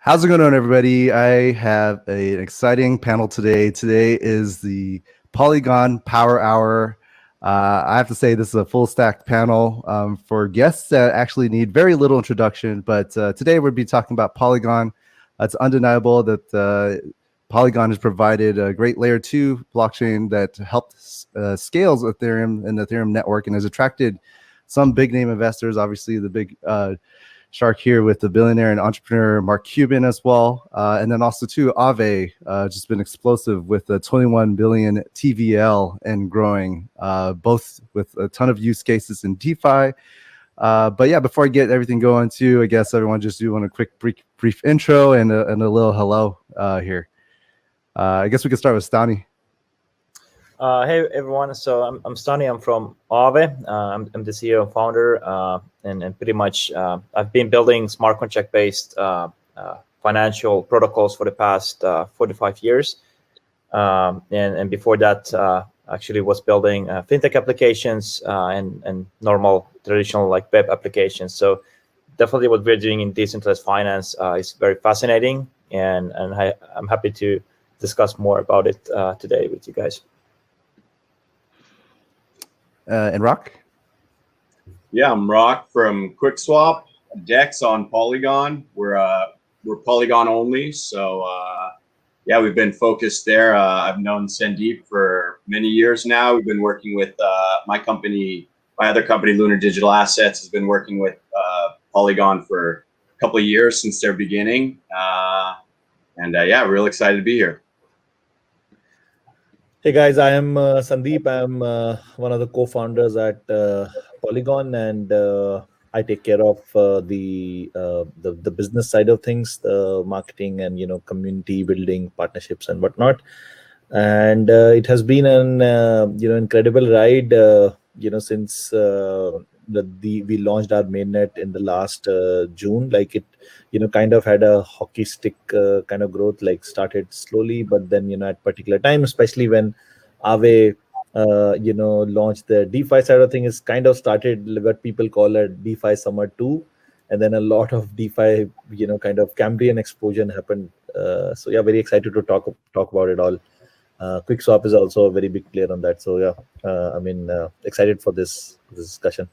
How's it going on, everybody? I have an exciting panel today. Today is the Polygon Power Hour. I have to say this is a full stack panel for guests that actually need very little introduction, but today we'll be talking about Polygon. It's undeniable that Polygon has provided a great layer 2 blockchain that helped scales Ethereum and the Ethereum network and has attracted some big name investors. Obviously, the big shark here with the billionaire and entrepreneur Mark Cuban as well. And then also too, Aave just been explosive with a 21 billion TVL and growing, both with a ton of use cases in DeFi. But yeah, before I get everything going too, I guess everyone just do want a quick brief intro and a little hello here. I guess we could start with Stani. Hey everyone, so I'm Stani. I'm from Aave. I'm the CEO and founder, and pretty much I've been building smart contract based financial protocols for the past 45 years, and before that actually was building fintech applications and normal traditional like web applications. So definitely what we're doing in decentralized finance is very fascinating, and I'm happy to discuss more about it today with you guys. And Roc? Yeah, I'm Roc from Quickswap. Dex on Polygon. We're Polygon only, so yeah, we've been focused there. I've known Sandeep for many years now. We've been working with my other company, Lunar Digital Assets, has been working with Polygon for a couple of years since their beginning, and yeah, real excited to be here. Hey guys, I am Sandeep. I'm one of the co-founders at Polygon, and I take care of the business side of things, the marketing and community building, partnerships and whatnot. And it has been an incredible ride. Since we launched our mainnet in the last June, like it kind of had a hockey stick kind of growth, like started slowly, but then at particular time, especially when Aave launched the DeFi side of things, kind of started what people call a DeFi summer 2, and then a lot of DeFi kind of Cambrian explosion happened. So yeah, very excited to talk about it all. Quickswap is also a very big player on that, so yeah, excited for this discussion.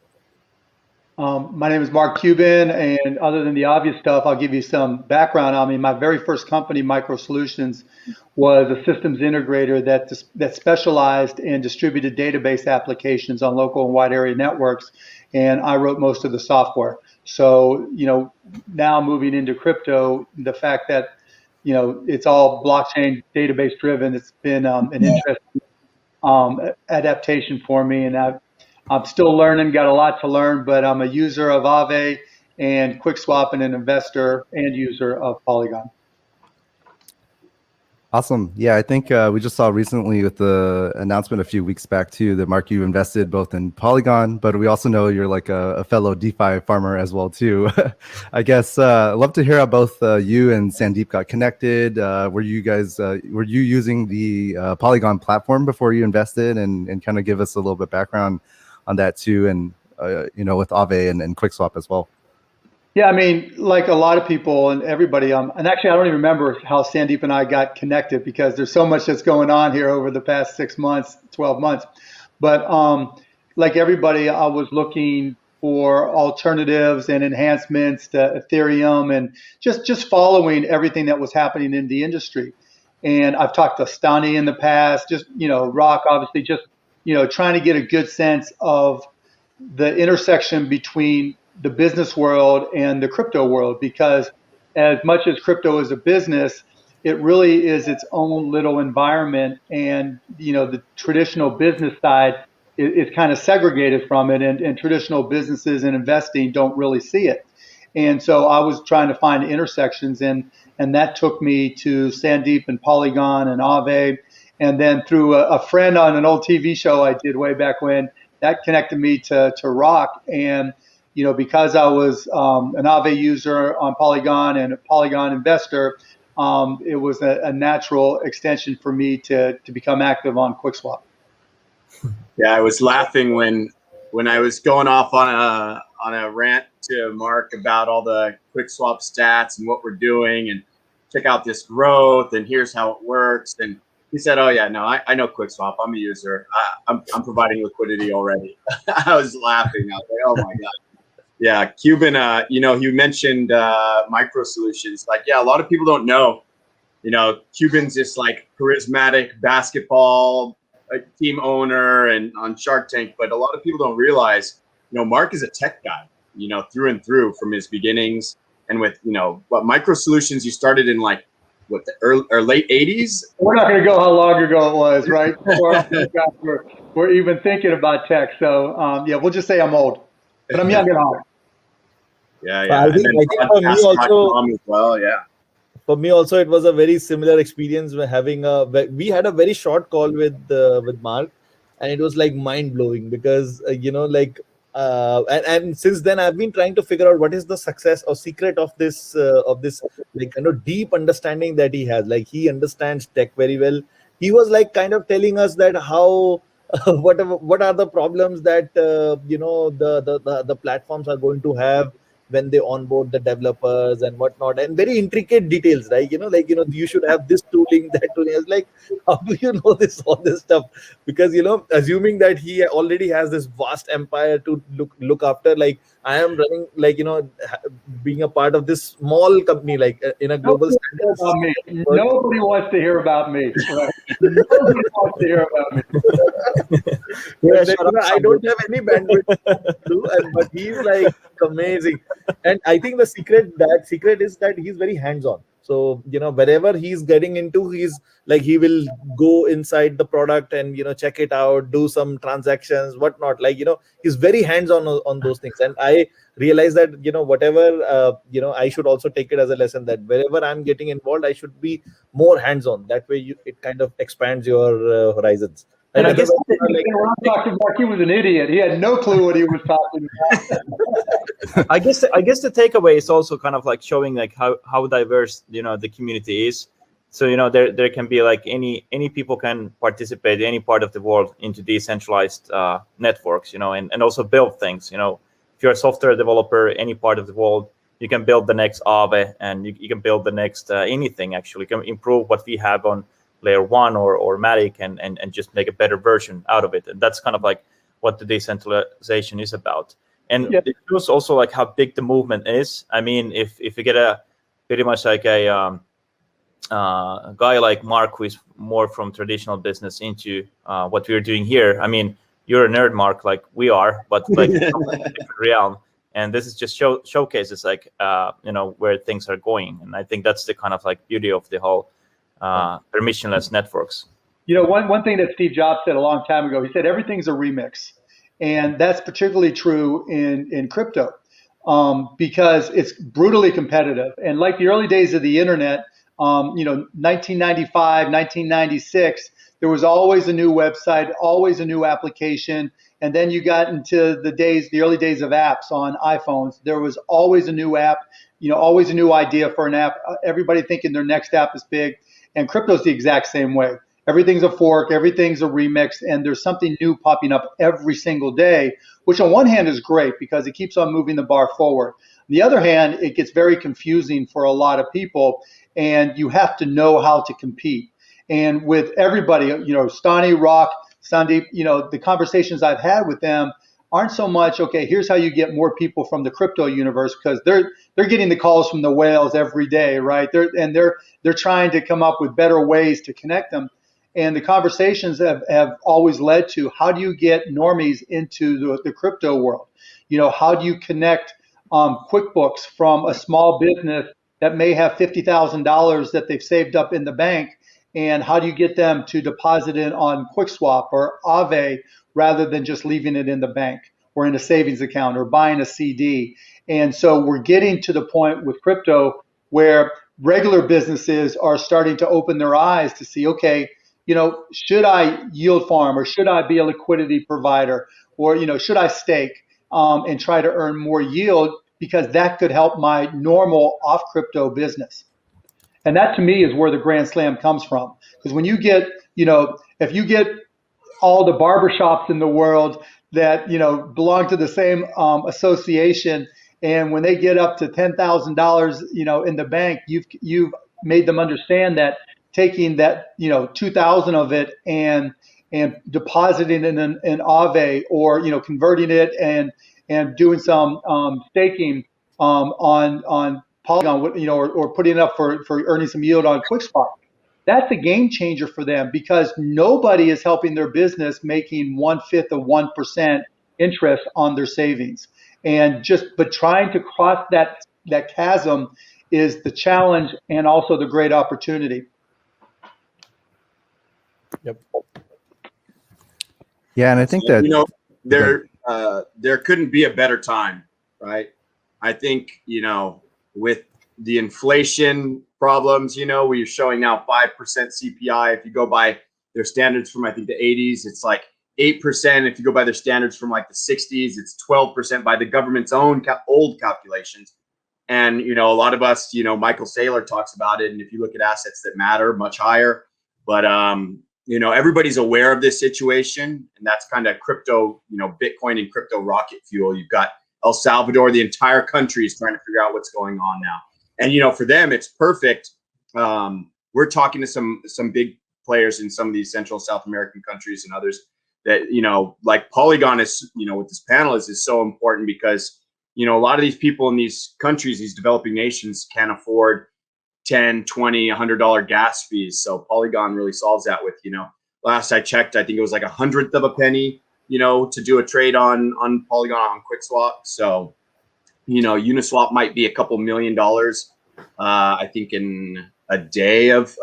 My name is Mark Cuban, and other than the obvious stuff, I'll give you some background. I mean, my very first company, Micro Solutions, was a systems integrator that specialized in distributed database applications on local and wide area networks, and I wrote most of the software. So, now moving into crypto, the fact that, it's all blockchain database driven, it's been an interesting adaptation for me, and I'm still learning, got a lot to learn, but I'm a user of Aave and Quickswap and an investor and user of Polygon. Awesome. Yeah, I think we just saw recently with the announcement a few weeks back too that Mark, you invested both in Polygon, but we also know you're like a fellow DeFi farmer as well too. I guess I'd love to hear how both you and Sandeep got connected. Were you using the Polygon platform before you invested, and kind of give us a little bit background on that too, and with Aave and Quickswap as well. Yeah, I mean, like a lot of people and everybody, and actually I don't even remember how Sandeep and I got connected because there's so much that's going on here over the past 6 months, 12 months. But like everybody, I was looking for alternatives and enhancements to Ethereum and just following everything that was happening in the industry. And I've talked to Stani in the past, just, Roc, obviously, just, trying to get a good sense of the intersection between the business world and the crypto world, because as much as crypto is a business, it really is its own little environment, and the traditional business side is kind of segregated from it, and traditional businesses and investing don't really see it. And so I was trying to find intersections, and that took me to Sandeep and Polygon and Aave, and then through a friend on an old TV show I did way back when, that connected me to Roc. And because I was an Aave user on Polygon and a Polygon investor, it was a natural extension for me to become active on Quickswap. Yeah, I was laughing when I was going off on a rant to Mark about all the Quickswap stats and what we're doing, and check out this growth, and here's how it works. And he said, "Oh yeah, no, I know Quickswap. I'm a user. I'm providing liquidity already." I was laughing. I was like, "Oh my god." Yeah, Cuban. You mentioned micro solutions. Like, yeah, a lot of people don't know. Cuban's this like charismatic basketball team owner and on Shark Tank, but a lot of people don't realize, Mark is a tech guy, through and through from his beginnings. And with, what micro solutions, you started in like what, the early or late 80s? We're not going to go how long ago it was, right? Before we're even thinking about tech. So yeah, we'll just say I'm old, but I'm young at heart. Yeah, So I think for me also, as well, yeah. For me also, it was a very similar experience. We had a very short call with Mark, and it was like mind blowing because and since then I've been trying to figure out what is the success or secret of this like deep understanding that he has. Like, he understands tech very well. He was like kind of telling us that how what are the problems that the platforms are going to have when they onboard the developers and whatnot, and very intricate details, right? You should have this tooling, that tooling. I was like, how do you know all this stuff? Because assuming that he already has this vast empire to look after, like I am running, being a part of this small company, like in a global standard. Nobody wants to hear about me. Right? Nobody wants to hear about me. I don't have any bandwidth to do, but he's like amazing. And I think the secret is that he's very hands-on. So wherever he's getting into, he's like, he will go inside the product and check it out, do some transactions, whatnot. Like he's very hands-on on those things. And I realize that whatever I should also take it as a lesson that wherever I'm getting involved, I should be more hands-on. That way it kind of expands your horizons. And I guess when I talked to Mark, he was an idiot. He had no clue what he was talking about. I guess the takeaway is also kind of like showing like how diverse the community is. So there can be like any people can participate in any part of the world into decentralized networks, and also build things. If you're a software developer, any part of the world, you can build the next Aave, and you can build the next anything. Actually, you can improve what we have on layer 1 or Matic and just make a better version out of it. And that's kind of like what the decentralization is about. And it shows also like how big the movement is. I mean, if you get a pretty much like a guy like Mark, who is more from traditional business into what we're doing here. I mean, you're a nerd, Mark, like we are, but like a different realm. And this is just showcases like where things are going. And I think that's the kind of like beauty of the whole permissionless networks. One thing that Steve Jobs said a long time ago, he said everything's a remix, and that's particularly true in crypto because it's brutally competitive. And like the early days of the internet, 1995, 1996, there was always a new website, always a new application. And then you got into the early days of apps on iPhones. There was always a new app, always a new idea for an app. Everybody thinking their next app is big. And crypto's the exact same way. Everything's a fork, everything's a remix, and there's something new popping up every single day, which on one hand is great because it keeps on moving the bar forward. On the other hand, it gets very confusing for a lot of people, and you have to know how to compete. And with everybody, Stani, Roc, Sandeep, the conversations I've had with them aren't so much, okay, here's how you get more people from the crypto universe, because they're getting the calls from the whales every day, right? They're trying to come up with better ways to connect them. And the conversations have always led to how do you get normies into the crypto world? How do you connect QuickBooks from a small business that may have $50,000 that they've saved up in the bank? And how do you get them to deposit it on Quickswap or Aave rather than just leaving it in the bank or in a savings account or buying a CD? And so we're getting to the point with crypto where regular businesses are starting to open their eyes to see, okay, should I yield farm or should I be a liquidity provider or, should I stake and try to earn more yield because that could help my normal off crypto business. And that to me is where the Grand Slam comes from. Because when you get, if you get all the barbershops in the world that, belong to the same association And when they get up to $10,000, in the bank, you've made them understand that taking that, 2,000 of it and depositing it in Aave, or converting it and doing some staking on Polygon, or putting it up for earning some yield on Quickswap. That's a game changer for them, because nobody is helping their business making 1/5 of 1% interest on their savings. But trying to cross that chasm is the challenge, and also the great opportunity. Yep. Yeah, and I think that there couldn't be a better time, right? I think with the inflation problems, we're showing now 5% CPI. If you go by their standards from, I think, the 80s, it's like 8%. If you go by their standards from like the 60s, it's 12% by the government's own old calculations. And a lot of us, Michael Saylor talks about it, and if you look at assets that matter, much higher. But everybody's aware of this situation, and that's kind of crypto, Bitcoin and crypto rocket fuel. You've got El Salvador, the entire country is trying to figure out what's going on now. And, for them, it's perfect. We're talking to some big players in some of these Central South American countries and others that, like Polygon is, with this panel is so important, because, a lot of these people in these countries, these developing nations, can't afford $10, $20, $100 gas fees. So Polygon really solves that with, last I checked, I think it was like 1/100 of a penny, to do a trade on Polygon on Quickswap. So, Uniswap might be a couple $1 million, I think, in a day of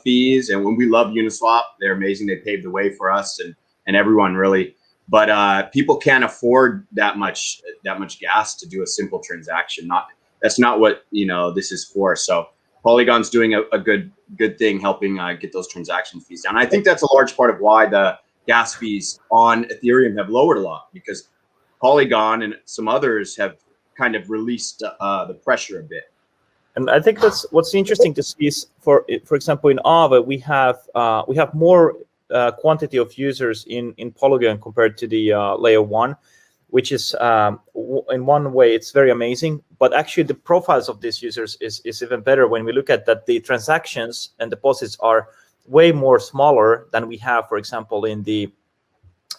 fees. And when we love Uniswap, they're amazing. They paved the way for us and everyone, really. But people can't afford that much gas to do a simple transaction. That's not what this is for. So Polygon's doing a good thing, helping get those transaction fees down. I think that's a large part of why the gas fees on Ethereum have lowered a lot, because Polygon and some others have kind of released the pressure a bit. And I think that's what's interesting to see is, for example, in Aave, we have more quantity of users in Polygon compared to the layer 1, which is in one way it's very amazing. But actually, the profiles of these users is even better when we look at that. The transactions and deposits are way more smaller than we have, for example, in the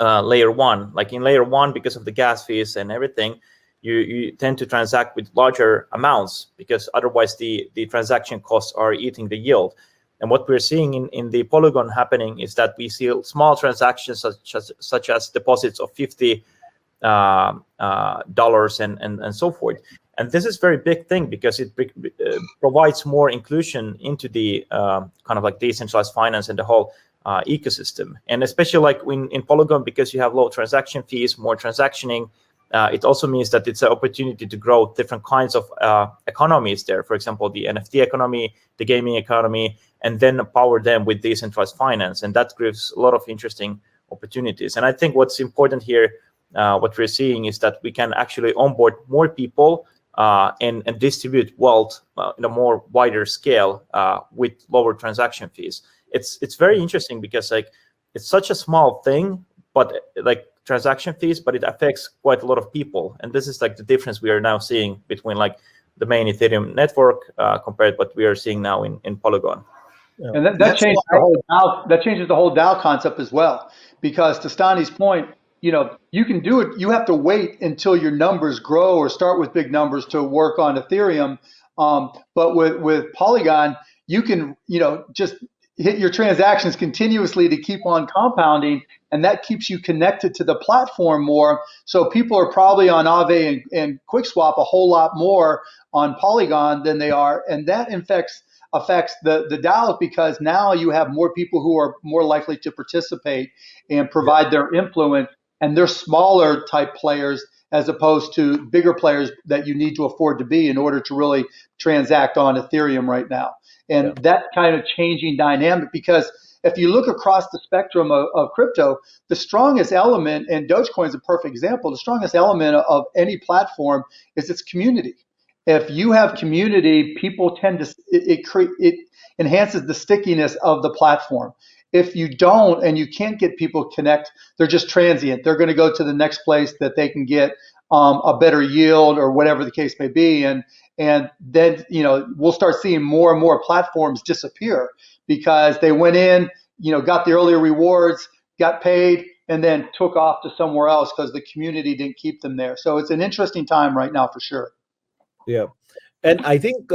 layer 1. Like in layer 1, because of the gas fees and everything, you tend to transact with larger amounts, because otherwise the transaction costs are eating the yield. And what we're seeing in the Polygon happening is that we see small transactions such as deposits of $50 and so forth. And this is a very big thing, because it provides more inclusion into the kind of like decentralized finance and the whole ecosystem. And especially like in Polygon, because you have low transaction fees, more transactioning, it also means that it's an opportunity to grow different kinds of economies there. For example, the NFT economy, the gaming economy, and then power them with decentralized finance. And that gives a lot of interesting opportunities. And I think what's important here, what we're seeing, is that we can actually onboard more people and distribute wealth in a more wider scale with lower transaction fees. It's very interesting, because like it's such a small thing, but like transaction fees, but it affects quite a lot of people. And this is like the difference we are now seeing between like the main Ethereum network compared to what we are seeing now in Polygon. Yeah. And that changes the whole DAO. That changes the whole DAO concept as well, because to Stani's point, you can do it. You have to wait until your numbers grow or start with big numbers to work on Ethereum. But with Polygon, you can just hit your transactions continuously to keep on compounding, and that keeps you connected to the platform more. So people are probably on Aave and Quickswap a whole lot more on Polygon than they are, and that affects the DAOs, because now you have more people who are more likely to participate and provide their influence, and they're smaller type players as opposed to bigger players that you need to afford to be in order to really transact on Ethereum right now. And that kind of changing dynamic, because if you look across the spectrum of crypto, the strongest element, and Dogecoin is a perfect example, the strongest element of any platform is its community. If you have community, people tend to, it enhances the stickiness of the platform. If you don't, and you can't get people connect, they're just transient. They're going to go to the next place that they can get a better yield or whatever the case may be. And then, we'll start seeing more and more platforms disappear because they went in, got the earlier rewards, got paid, and then took off to somewhere else because the community didn't keep them there. So it's an interesting time right now for sure. Yeah. And I think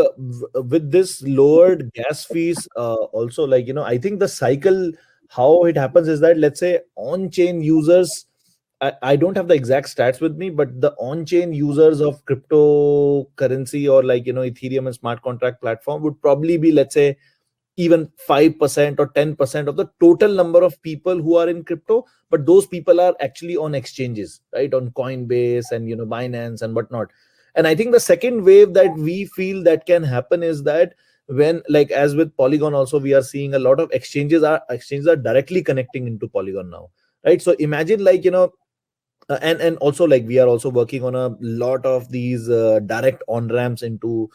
with this lowered gas fees, also, I think the cycle, how it happens is that, let's say, on-chain users, I don't have the exact stats with me, but the on-chain users of cryptocurrency or Ethereum and smart contract platform would probably be, let's say, even 5% or 10% of the total number of people who are in crypto, but those people are actually on exchanges, right? On Coinbase and Binance and whatnot. And I think the second wave that we feel that can happen is that when, as with Polygon also, we are seeing a lot of exchanges are directly connecting into Polygon now, right? So imagine and also we are also working on a lot of these direct on ramps into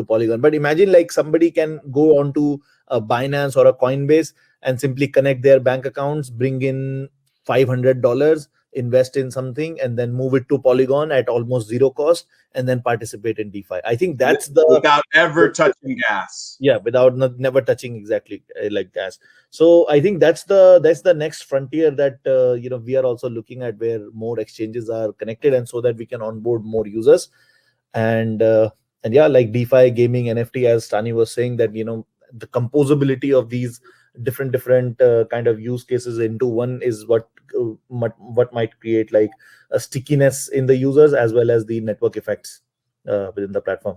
Polygon. But imagine somebody can go onto a Binance or a Coinbase and simply connect their bank accounts, bring in $500, invest in something, and then move it to Polygon at almost zero cost, and then participate in DeFi. I think that's without ever touching gas. Yeah, without never touching exactly like gas. So I think that's the next frontier that we are also looking at, where more exchanges are connected, and so that we can onboard more users. And yeah, like DeFi, gaming, NFT, as Stani was saying, that the composability of these different kind of use cases into one is what might create a stickiness in the users, as well as the network effects within the platform.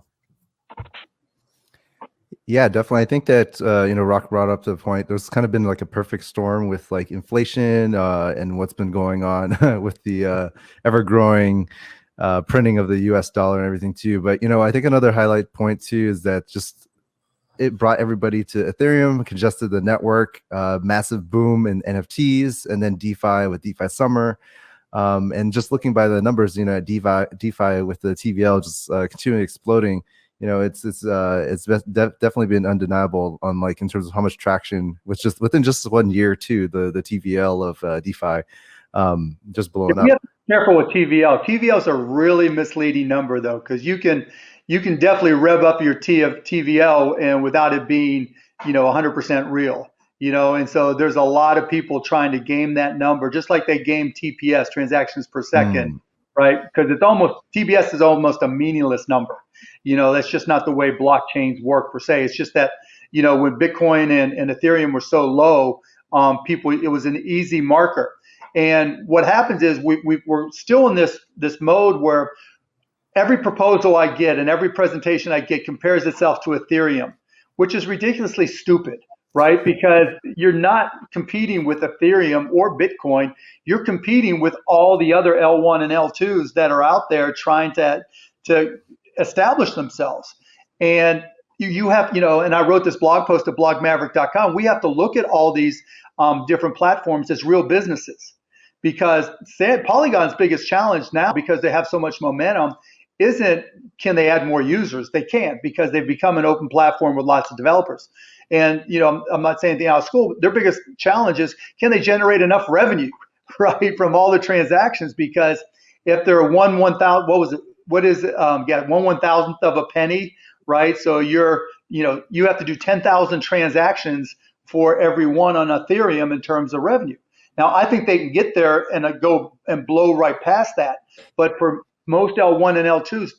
Yeah, definitely. I think that Roc brought up the point. There's kind of been like a perfect storm with inflation and what's been going on with the ever-growing printing of the US dollar and everything too. But I think another highlight point too is that just it brought everybody to Ethereum, congested the network, massive boom in NFTs, and then DeFi with DeFi Summer. And just looking by the numbers, at DeFi with the TVL just continuing exploding. It's definitely been undeniable on in terms of how much traction within just 1 year too, the TVL of DeFi just blowing up. We have to be careful with TVL. TVL is a really misleading number though, because you can definitely rev up your TVL and without it being 100% real. And so there's a lot of people trying to game that number, just like they game TPS, transactions per second, right? Because TPS is almost a meaningless number. That's just not the way blockchains work per se. It's just that, when Bitcoin and Ethereum were so low, it was an easy marker. And what happens is we're still in this mode where every proposal I get and every presentation I get compares itself to Ethereum, which is ridiculously stupid, right? Because you're not competing with Ethereum or Bitcoin. You're competing with all the other L1 and L2s that are out there trying to establish themselves. And you have, and I wrote this blog post at blogmaverick.com. We have to look at all these different platforms as real businesses, because Polygon's biggest challenge now, because they have so much momentum, isn't can they add more users? They can't, because they've become an open platform with lots of developers. And I'm not saying anything out of school, but their biggest challenge is, can they generate enough revenue, right, from all the transactions? Because if they're 1/1000th, what is it? 1/1000th of a penny, right? So you have to do 10,000 transactions for every one on Ethereum in terms of revenue. Now, I think they can get there and go and blow right past that. But for most L1 and L2s,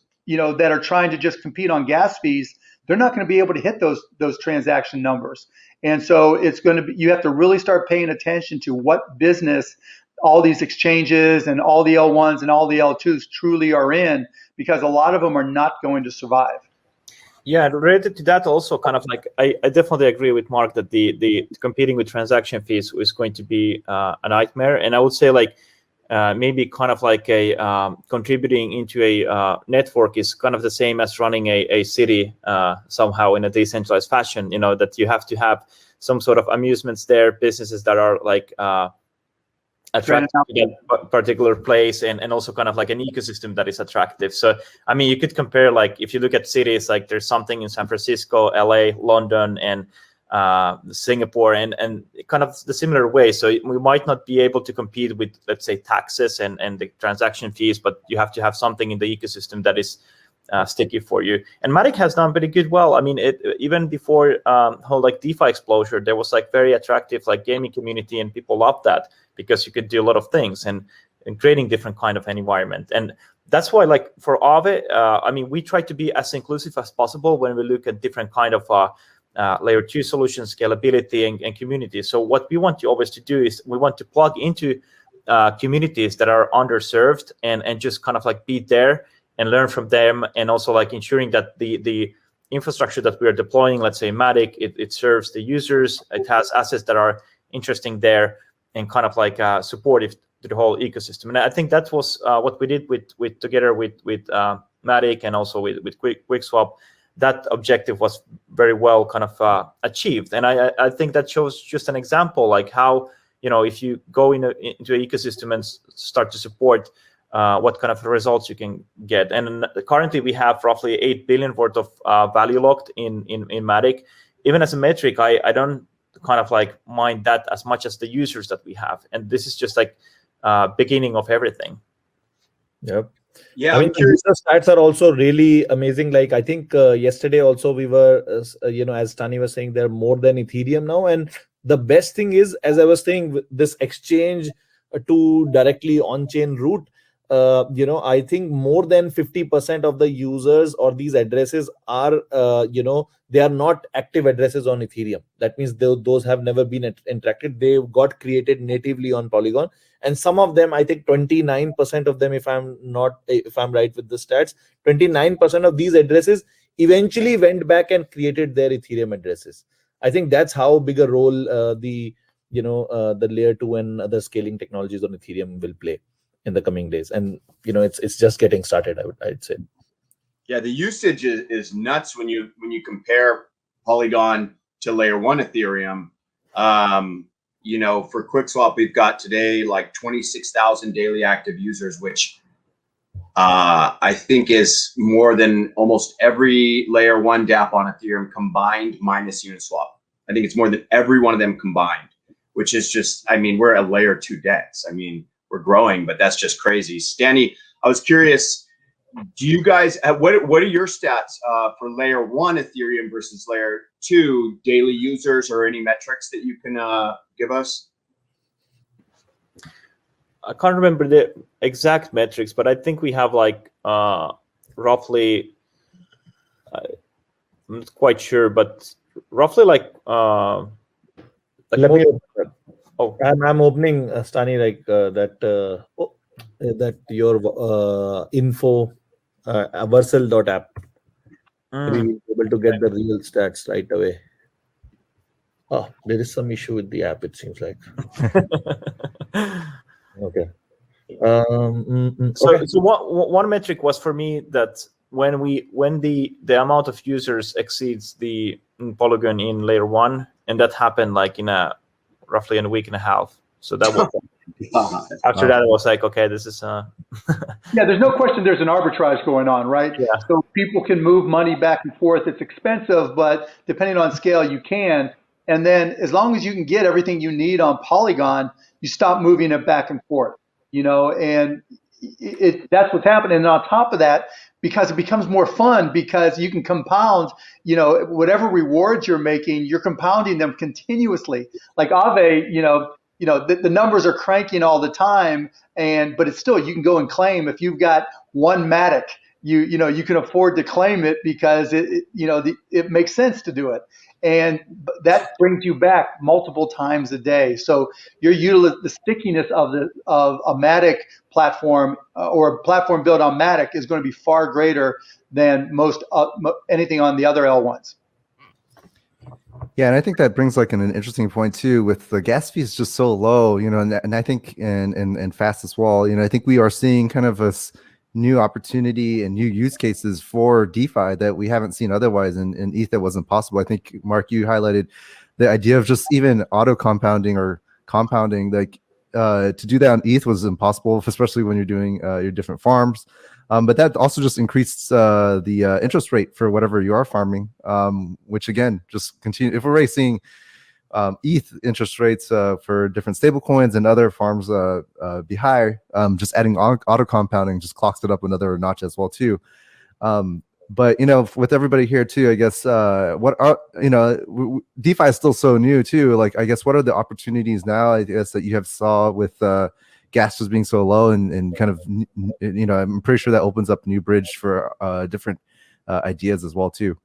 that are trying to just compete on gas fees, they're not going to be able to hit those transaction numbers. And so you have to really start paying attention to what business all these exchanges and all the L1s and all the L2s truly are in, because a lot of them are not going to survive. Yeah, related to that also, kind of I definitely agree with Mark that the competing with transaction fees is going to be a nightmare. And I would say maybe kind of a contributing into a network is kind of the same as running a city somehow in a decentralized fashion. That you have to have some sort of amusements there, businesses that are attractive to that particular place, and also kind of an ecosystem that is attractive. So I mean, you could compare if you look at cities, there's something in San Francisco, LA, London, and Singapore, and kind of the similar way. So we might not be able to compete with, let's say, taxes and the transaction fees, but you have to have something in the ecosystem that is sticky for you. And Matic has done pretty good. Well, I mean, even before whole like DeFi exposure, there was like very attractive like gaming community, and people loved that because you could do a lot of things and creating different kind of an environment. And that's why, like for Aave, I mean, we try to be as inclusive as possible when we look at different kind of layer 2 solutions, scalability, and community. So what we want to always to do is we want to plug into communities that are underserved and just kind of like be there and learn from them, and also like ensuring that the infrastructure that we are deploying, let's say Matic, it serves the users, it has assets that are interesting there, and kind of like supportive to the whole ecosystem. And I think that was what we did with together with Matic and also with Quickswap. That objective was very well kind of achieved. And I think that shows just an example, like how, if you go into an ecosystem and start to support what kind of results you can get. And currently we have roughly 8 billion worth of value locked in Matic. Even as a metric, I don't kind of like mind that as much as the users that we have. And this is just like beginning of everything. Yep. Yeah, I mean, the user stats are also really amazing. Like I think yesterday also we were, as Stani was saying, they're more than Ethereum now. And the best thing is, as I was saying, this exchange to directly on-chain route, I think more than 50% of the users or these addresses are, they are not active addresses on Ethereum. That means those have never been interacted. They got created natively on Polygon. And some of them, I think 29% of them, if I'm right with the stats, 29% of these addresses eventually went back and created their Ethereum addresses. I think that's how big a role the layer 2 and other scaling technologies on Ethereum will play in the coming days. And it's just getting started, I'd say. Yeah, the usage is nuts when you compare Polygon to layer 1 Ethereum. For Quickswap, we've got today like 26,000 daily active users, which I think is more than almost every layer 1 dApp on Ethereum combined minus Uniswap. I think it's more than every one of them combined, which is just, I mean, we're a layer 2 DEX. I mean, we're growing, but that's just crazy. Stani, I was curious, do you guys, what are your stats for layer 1 Ethereum versus layer 2 daily users, or any metrics that you can give us? I can't remember the exact metrics, but I think we have like roughly, I'm not quite sure, but roughly like let me I'm opening Stani, like that your info Versal.app. We'll be able to get the real stats right away. Oh, there is some issue with the app, it seems like. Okay. So one metric was for me that when the amount of users exceeds the Polygon in layer 1, and that happened like in roughly in a week and a half. So that was after that, it was like, okay, this is Yeah, there's no question there's an arbitrage going on, right? Yeah. So people can move money back and forth. It's expensive, but depending on scale, you can. And then as long as you can get everything you need on Polygon, you stop moving it back and forth, and that's what's happening. And on top of that, because it becomes more fun, because you can compound, whatever rewards you're making, you're compounding them continuously. Like Aave, the numbers are cranking all the time, but it's still, you can go and claim if you've got one Matic, you can afford to claim it because it makes sense to do it. And that brings you back multiple times a day. So the stickiness of a Matic platform or a platform built on Matic is going to be far greater than most anything on the other L1s. Yeah, and I think that brings like an interesting point too, with the gas fees just so low, and I think and fast as well. I think we are seeing kind of a new opportunity and new use cases for DeFi that we haven't seen otherwise in ETH that wasn't possible. I think, Mark, you highlighted the idea of just even auto compounding or compounding. Like to do that on ETH was impossible, especially when you're doing your different farms. But that also just increased the interest rate for whatever you are farming, which again, just continue. If we're already seeing ETH interest rates for different stable coins and other farms be higher, just adding auto compounding just clocks it up another notch as well too. But with everybody here too, I guess what are DeFi is still so new too. Like, I guess what are the opportunities now? I guess that you have saw with gas just being so low and kind of I'm pretty sure that opens up a new bridge for different ideas as well too.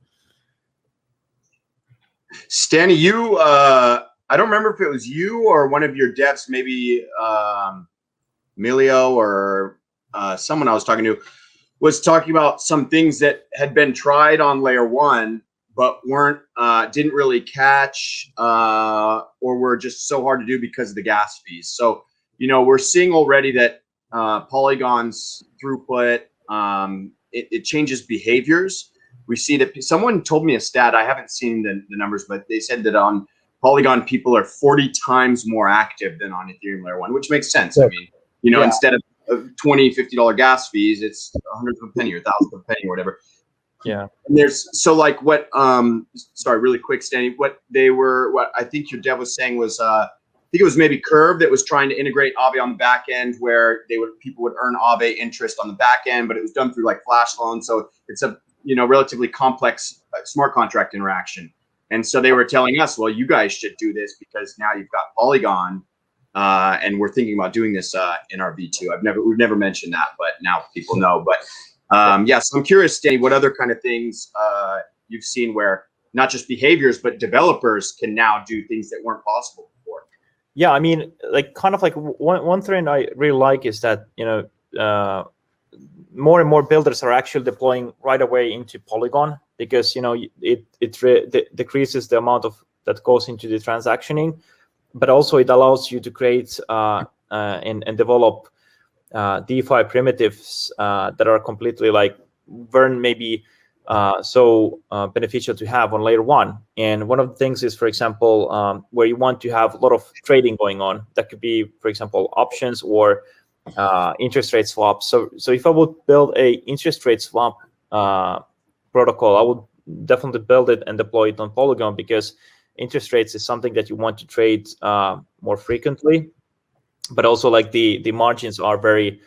Stani, you I don't remember if it was you or one of your devs, maybe Emilio or someone I was talking to, was talking about some things that had been tried on layer 1 but didn't really catch or were just so hard to do because of the gas fees. So we're seeing already that Polygon's throughput, it changes behaviors. We see that someone told me a stat, I haven't seen the numbers, but they said that on Polygon people are 40 times more active than on Ethereum layer 1, which makes sense. I mean, instead of $20, $50 gas fees, it's hundreds of a penny or thousands of a penny or whatever. Yeah. And sorry, really quick, Stani, what I think your dev was saying was, I think it was maybe Curve that was trying to integrate Aave on the back end, where people would earn Aave interest on the back end, but it was done through like flash loans. So it's a relatively complex smart contract interaction. And so they were telling us, well, you guys should do this because now you've got Polygon, and we're thinking about doing this in our V2. We've never mentioned that, but now people know. But so I'm curious, Stani, what other kind of things you've seen where not just behaviors, but developers can now do things that weren't possible before? Yeah, I mean, one trend I really like is that more and more builders are actually deploying right away into Polygon, because it decreases the amount of that goes into the transactioning, but also it allows you to create and develop DeFi primitives that are completely weren't maybe so beneficial to have on layer 1. And one of the things is, for example, where you want to have a lot of trading going on. That could be, for example, options or interest rate swaps. So if I would build a interest rate swap protocol, I would definitely build it and deploy it on Polygon, because interest rates is something that you want to trade more frequently, but also the margins are very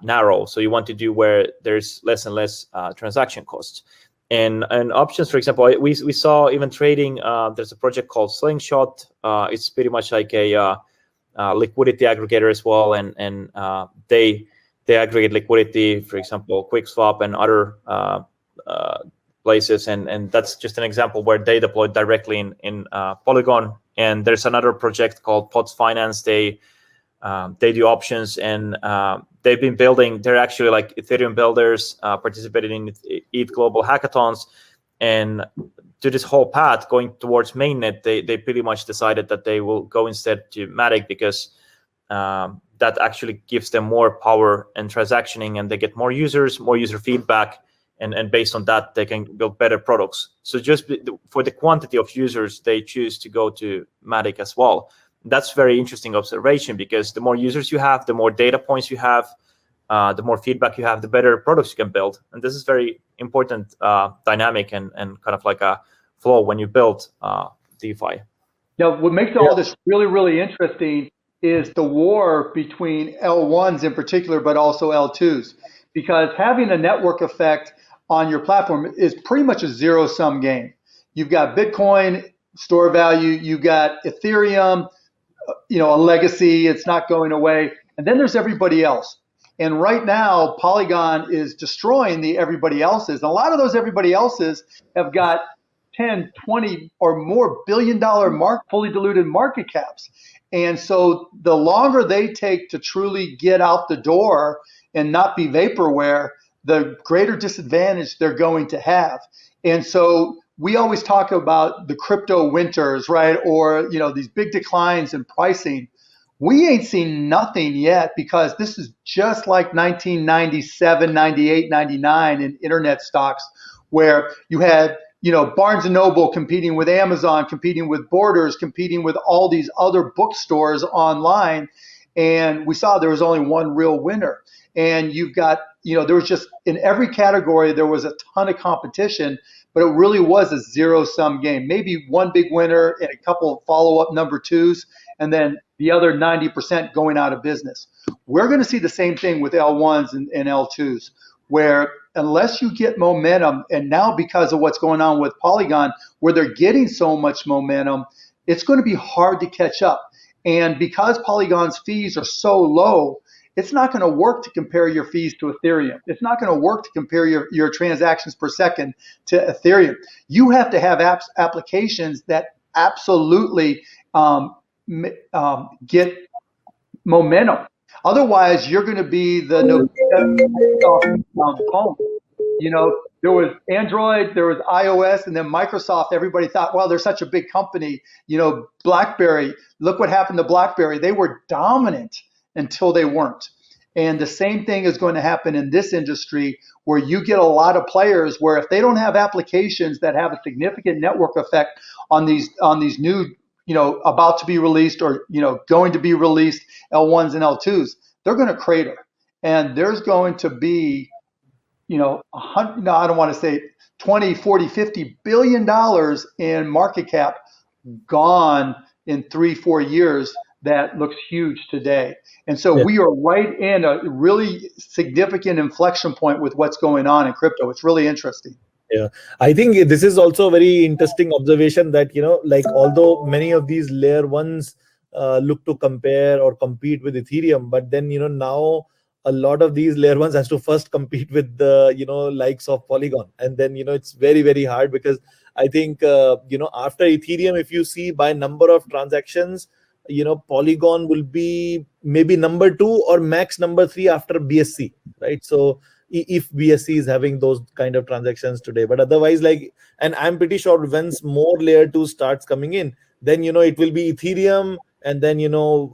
narrow. So you want to do where there's less and less transaction costs. And options, for example, we saw even trading. There's a project called Slingshot. It's pretty much like a liquidity aggregator as well, and they aggregate liquidity, for example, Quickswap and other places, and that's just an example where they deployed directly in Polygon. And there's another project called Pots Finance. They do options, and they've been building. They're actually like Ethereum builders, participating in ETH Global Hackathons, and to this whole path going towards mainnet, they pretty much decided that they will go instead to Matic, because that actually gives them more power and transactioning, and they get more users, more user feedback, and based on that, they can build better products. So just for the quantity of users, they choose to go to Matic as well. That's very interesting observation, because the more users you have, the more data points you have, the more feedback you have, the better products you can build. And this is very important dynamic and kind of like a flow when you build DeFi. Now, what makes all this really, really interesting is the war between L1s in particular, but also L2s, because having a network effect on your platform is pretty much a zero-sum game. You've got Bitcoin, store value, you got Ethereum, a legacy, it's not going away. And then there's everybody else. And right now, Polygon is destroying the everybody else's. And a lot of those everybody else's have got 10, 20 or more billion-dollar fully diluted market caps. And so the longer they take to truly get out the door and not be vaporware, the greater disadvantage they're going to have. And so we always talk about the crypto winters, right? Or, these big declines in pricing. We ain't seen nothing yet, because this is just like 1997, 98, 99 in internet stocks, where you had Barnes and Noble competing with Amazon, competing with Borders, competing with all these other bookstores online. And we saw there was only one real winner. And you've got, there was just in every category, there was a ton of competition, but it really was a zero-sum game. Maybe one big winner and a couple of follow-up number twos, and then the other 90% going out of business. We're going to see the same thing with L1s and L2s, where unless you get momentum, and now because of what's going on with Polygon, where they're getting so much momentum, it's going to be hard to catch up. And because Polygon's fees are so low, it's not going to work to compare your fees to Ethereum. It's not going to work to compare your transactions per second to Ethereum. You have to have applications that absolutely get momentum. Otherwise, you're going to be the phone. There was Android, there was iOS, and then Microsoft. Everybody thought, well, they're such a big company. BlackBerry, look what happened to BlackBerry. They were dominant until they weren't. And the same thing is going to happen in this industry, where you get a lot of players where if they don't have applications that have a significant network effect on these new, about to be released or, going to be released L1s and L2s, they're going to crater. And there's going to be, I don't want to say 20, 40, 50 billion dollars in market cap gone in 3-4 years. That looks huge today. And so we are right in a really significant inflection point with what's going on in crypto. It's really interesting. Yeah, I think this is also a very interesting observation that, although many of these layer ones look to compare or compete with Ethereum, but then, now a lot of these layer ones has to first compete with the, likes of Polygon. And then, it's very, very hard because I think, after Ethereum, if you see by number of transactions, Polygon will be maybe number 2 or max number 3 after BSC, right? So if BSC is having those kind of transactions today, but otherwise, and I'm pretty sure once more layer 2 starts coming in, then, it will be Ethereum, and then,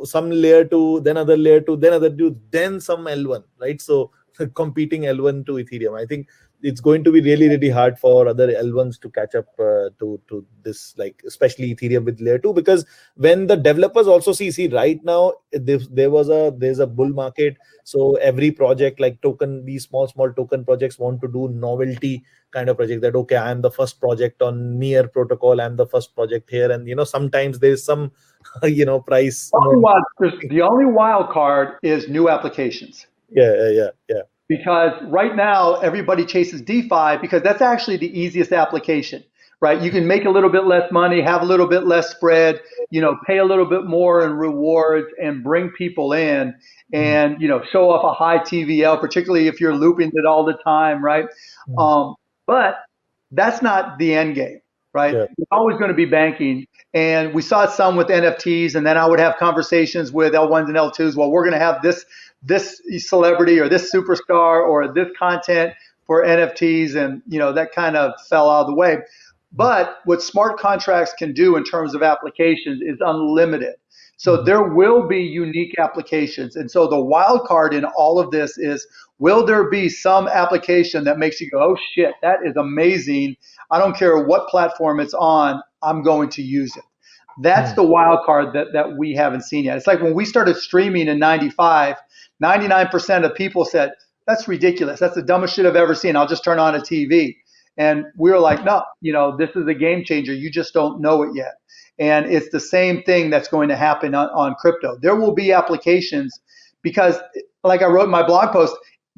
some layer 2, then other layer 2, then other 2, then some L1, right? So competing L1 to Ethereum. I think it's going to be really, really hard for other L1s to catch up to this, especially Ethereum with layer 2, because when the developers also see right now, there's a bull market. So every project these small token projects want to do novelty kind of project that, okay, I'm the first project on Near protocol, I'm the first project here. And, sometimes there's some, price. The only wild card is new applications. Yeah. Because right now, everybody chases DeFi because that's actually the easiest application, right? You can make a little bit less money, have a little bit less spread, pay a little bit more in rewards and bring people in and, show off a high TVL, particularly if you're looping it all the time, right? But that's not the end game, right? Yeah. It's always going to be banking. And we saw some with NFTs, and then I would have conversations with L1s and L2s. Well, we're going to have this celebrity or this superstar or this content for NFTs, and that kind of fell out of the way. But what smart contracts can do in terms of applications is unlimited. So there will be unique applications. And so the wild card in all of this is, will there be some application that makes you go, oh shit, that is amazing. I don't care what platform it's on, I'm going to use it. That's the wild card that we haven't seen yet. It's like when we started streaming in 95, 99% of people said, that's ridiculous. That's the dumbest shit I've ever seen. I'll just turn on a TV. And we were like, no, this is a game changer. You just don't know it yet. And it's the same thing that's going to happen on crypto. There will be applications because, like I wrote in my blog post,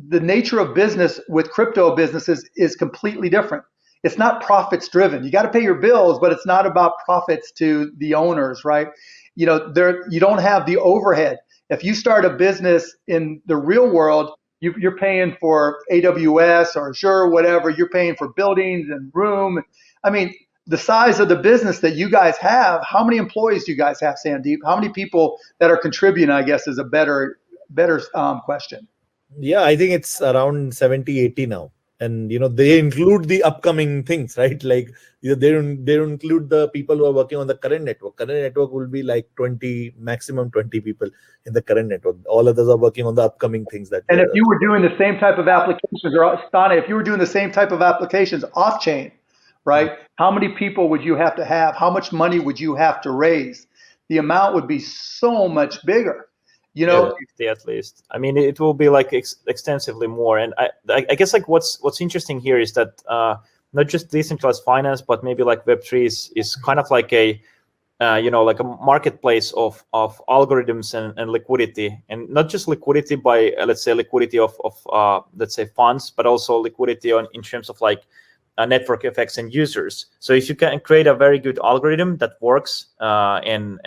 the nature of business with crypto businesses is completely different. It's not profits driven. You got to pay your bills, but it's not about profits to the owners, right? You don't have the overhead. If you start a business in the real world, you're paying for AWS or Azure, whatever. You're paying for buildings and room. I mean, the size of the business that you guys have, how many employees do you guys have, Sandeep? How many people that are contributing, I guess, is a better question. Yeah, I think it's around 70, 80 now. And, they include the upcoming things, right? They don't include the people who are working on the current network. Current network will be 20, maximum 20 people in the current network. All others are working on the upcoming things. And if you were doing the same type of applications, or Stani, if you were doing the same type of applications off-chain, right? How many people would you have to have? How much money would you have to raise? The amount would be so much bigger, you know? 50 at least. I mean, it will be like extensively more. And I guess like what's interesting here is that not just decentralized finance, but maybe like Web3 is kind of like a like a marketplace of algorithms and liquidity, and not just liquidity by let's say liquidity of let's say funds, but also liquidity in terms of like network effects and users. So if you can create a very good algorithm that works and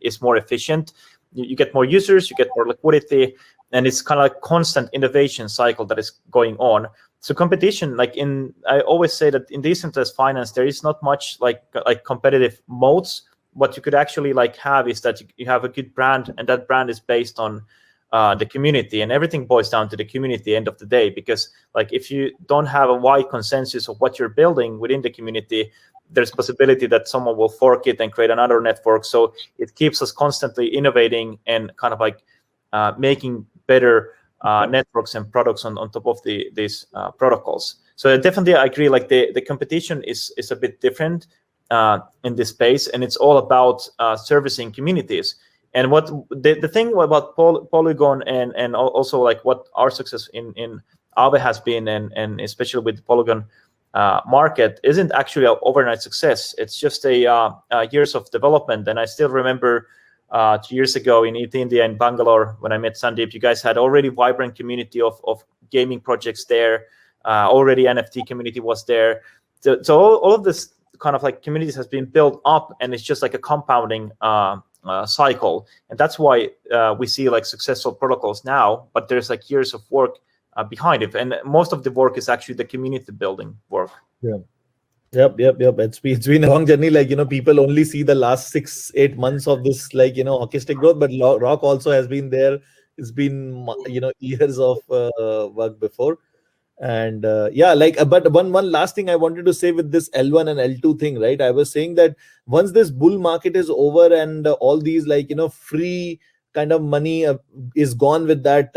is more efficient, you get more users, you get more liquidity, and it's kind of like constant innovation cycle that is going on. So competition, I always say that in decentralized finance, there is not much like competitive modes. What you could actually like have is that you have a good brand, and that brand is based on the community, and everything boils down to the community end of the day. Because like if you don't have a wide consensus of what you're building within the community, there's possibility that someone will fork it and create another network. So it keeps us constantly innovating and kind of like making better networks and products on top of these protocols. So definitely I agree, like the competition is a bit different in this space, and it's all about servicing communities. And what the thing about Polygon and also like what our success in Aave has been, and especially with the Polygon market, isn't actually an overnight success. It's just a years of development. And I still remember 2 years ago in East India in Bangalore when I met Sandeep, you guys had already vibrant community of gaming projects there. Already NFT community was there. So all of this kind of like communities has been built up, and it's just like a compounding cycle. And that's why we see like successful protocols now, but there's like years of work behind it. And most of the work is actually the community building work. Yeah. Yep. It's been a long journey. Like, people only see the last 6-8 months of this, like, hockey stick growth, but Roc also has been there. It's been, years of work before. And but one last thing I wanted to say with this L1 and L2 thing, right? I was saying that once this bull market is over and all these free kind of money is gone with that,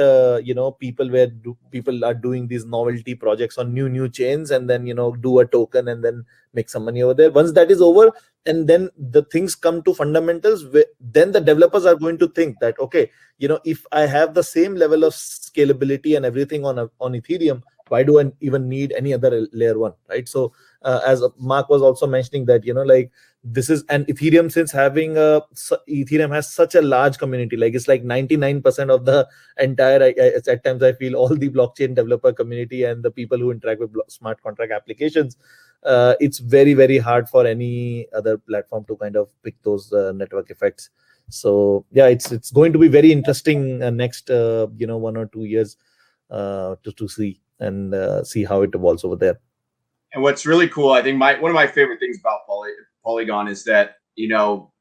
people are doing these novelty projects on new chains, and then do a token and then make some money over there. Once that is over, and then the things come to fundamentals, then the developers are going to think that, okay, if I have the same level of scalability and everything on Ethereum, why do I even need any other layer one, right? So as Mark was also mentioning that, this is an Ethereum, since having Ethereum has such a large community, like it's like 99% of the entire, at times I feel all the blockchain developer community and the people who interact with smart contract applications, it's very, very hard for any other platform to kind of pick those network effects. So yeah, it's going to be very interesting next 1 or 2 years to see and see how it evolves over there. And what's really cool, I think one of my favorite things about Polygon is that,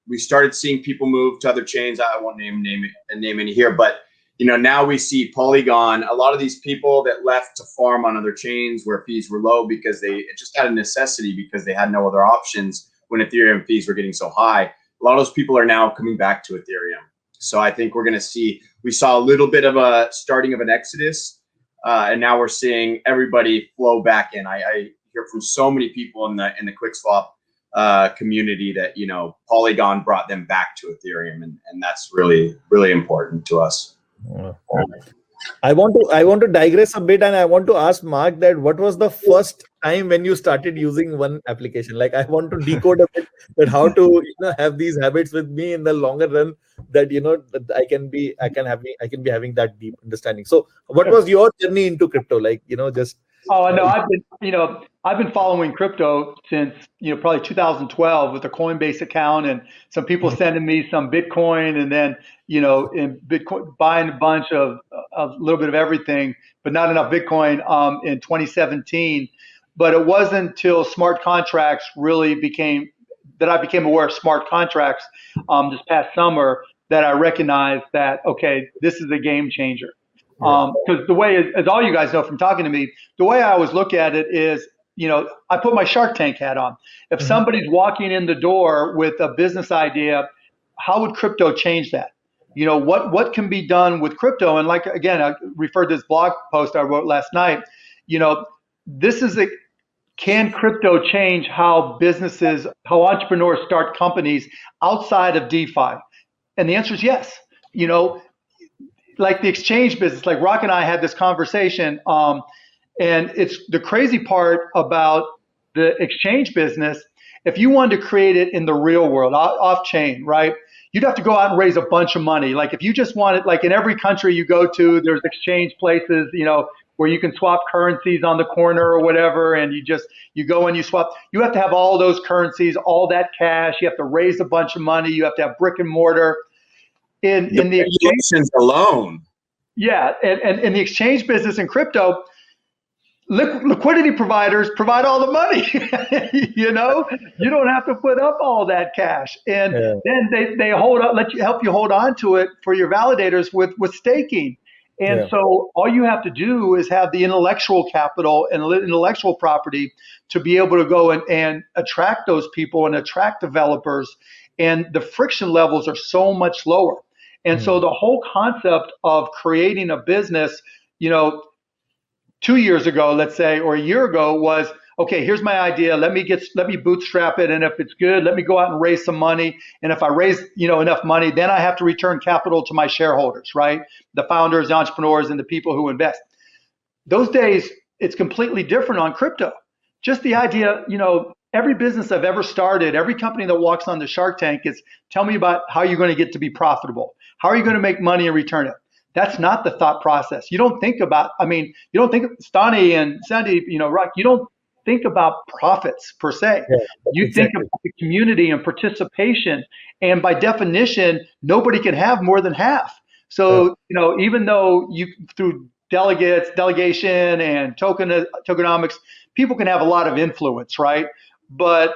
we started seeing people move to other chains. I won't name any here, but now we see Polygon, a lot of these people that left to farm on other chains where fees were low because it just had a necessity because they had no other options when Ethereum fees were getting so high. A lot of those people are now coming back to Ethereum. So I think we saw a little bit of a starting of an exodus, and now we're seeing everybody flow back in. I hear from so many people in the Quickswap community that Polygon brought them back to Ethereum, and that's really, really important to us. I want to digress a bit, and I want to ask Mark that what was the first time when you started using one application? Like, I want to decode a bit that how to have these habits with me in the longer run, that that I can be having that deep understanding. So what was your journey into crypto? Like, just Oh no, I've been following crypto since probably 2012 with a Coinbase account, and some people sending me some Bitcoin, and then in Bitcoin buying a bunch of a little bit of everything, but not enough Bitcoin in 2017. But it wasn't until smart contracts really I became aware of smart contracts this past summer that I recognized that, okay, this is a game changer. Because the way, as all you guys know from talking to me, the way I always look at it is, I put my Shark Tank hat on. If somebody's walking in the door with a business idea, how would crypto change that? What can be done with crypto? And like, again, I referred to this blog post I wrote last night. This is can crypto change how businesses, how entrepreneurs start companies outside of DeFi? And the answer is yes. You know, like the exchange business, like Roc and I had this conversation, and it's the crazy part about the exchange business. If you wanted to create it in the real world, off chain, right? You'd have to go out and raise a bunch of money. Like if you just wanted, like in every country you go to, there's exchange places, you know, where you can swap currencies on the corner or whatever, and you go and you swap. You have to have all those currencies, all that cash. You have to raise a bunch of money. You have to have brick and mortar. In the regulations alone. Yeah, and in the exchange business in crypto, liquidity providers provide all the money. You know, you don't have to put up all that cash, and then they help you hold on to it for your validators with staking. And so all you have to do is have the intellectual capital and intellectual property to be able to go and attract those people and attract developers. And the friction levels are so much lower. And so the whole concept of creating a business, you know, 2 years ago, let's say, or a year ago was, okay, here's my idea. Let me bootstrap it. And if it's good, let me go out and raise some money. And if I raise, you know, enough money, then I have to return capital to my shareholders, right? The founders, the entrepreneurs, and the people who invest. Those days, it's completely different on crypto. Just the idea, you know, every business I've ever started, every company that walks on the Shark Tank is, tell me about how you're going to get to be profitable. How are you going to make money and return it? That's not the thought process. You don't think about, you don't think, Stani and Sandeep, you know, Roc, you don't think about profits per se. Yeah, you think about the community and participation. And by definition, nobody can have more than half. So, you know, even though you, through delegation and tokenomics, people can have a lot of influence, right? But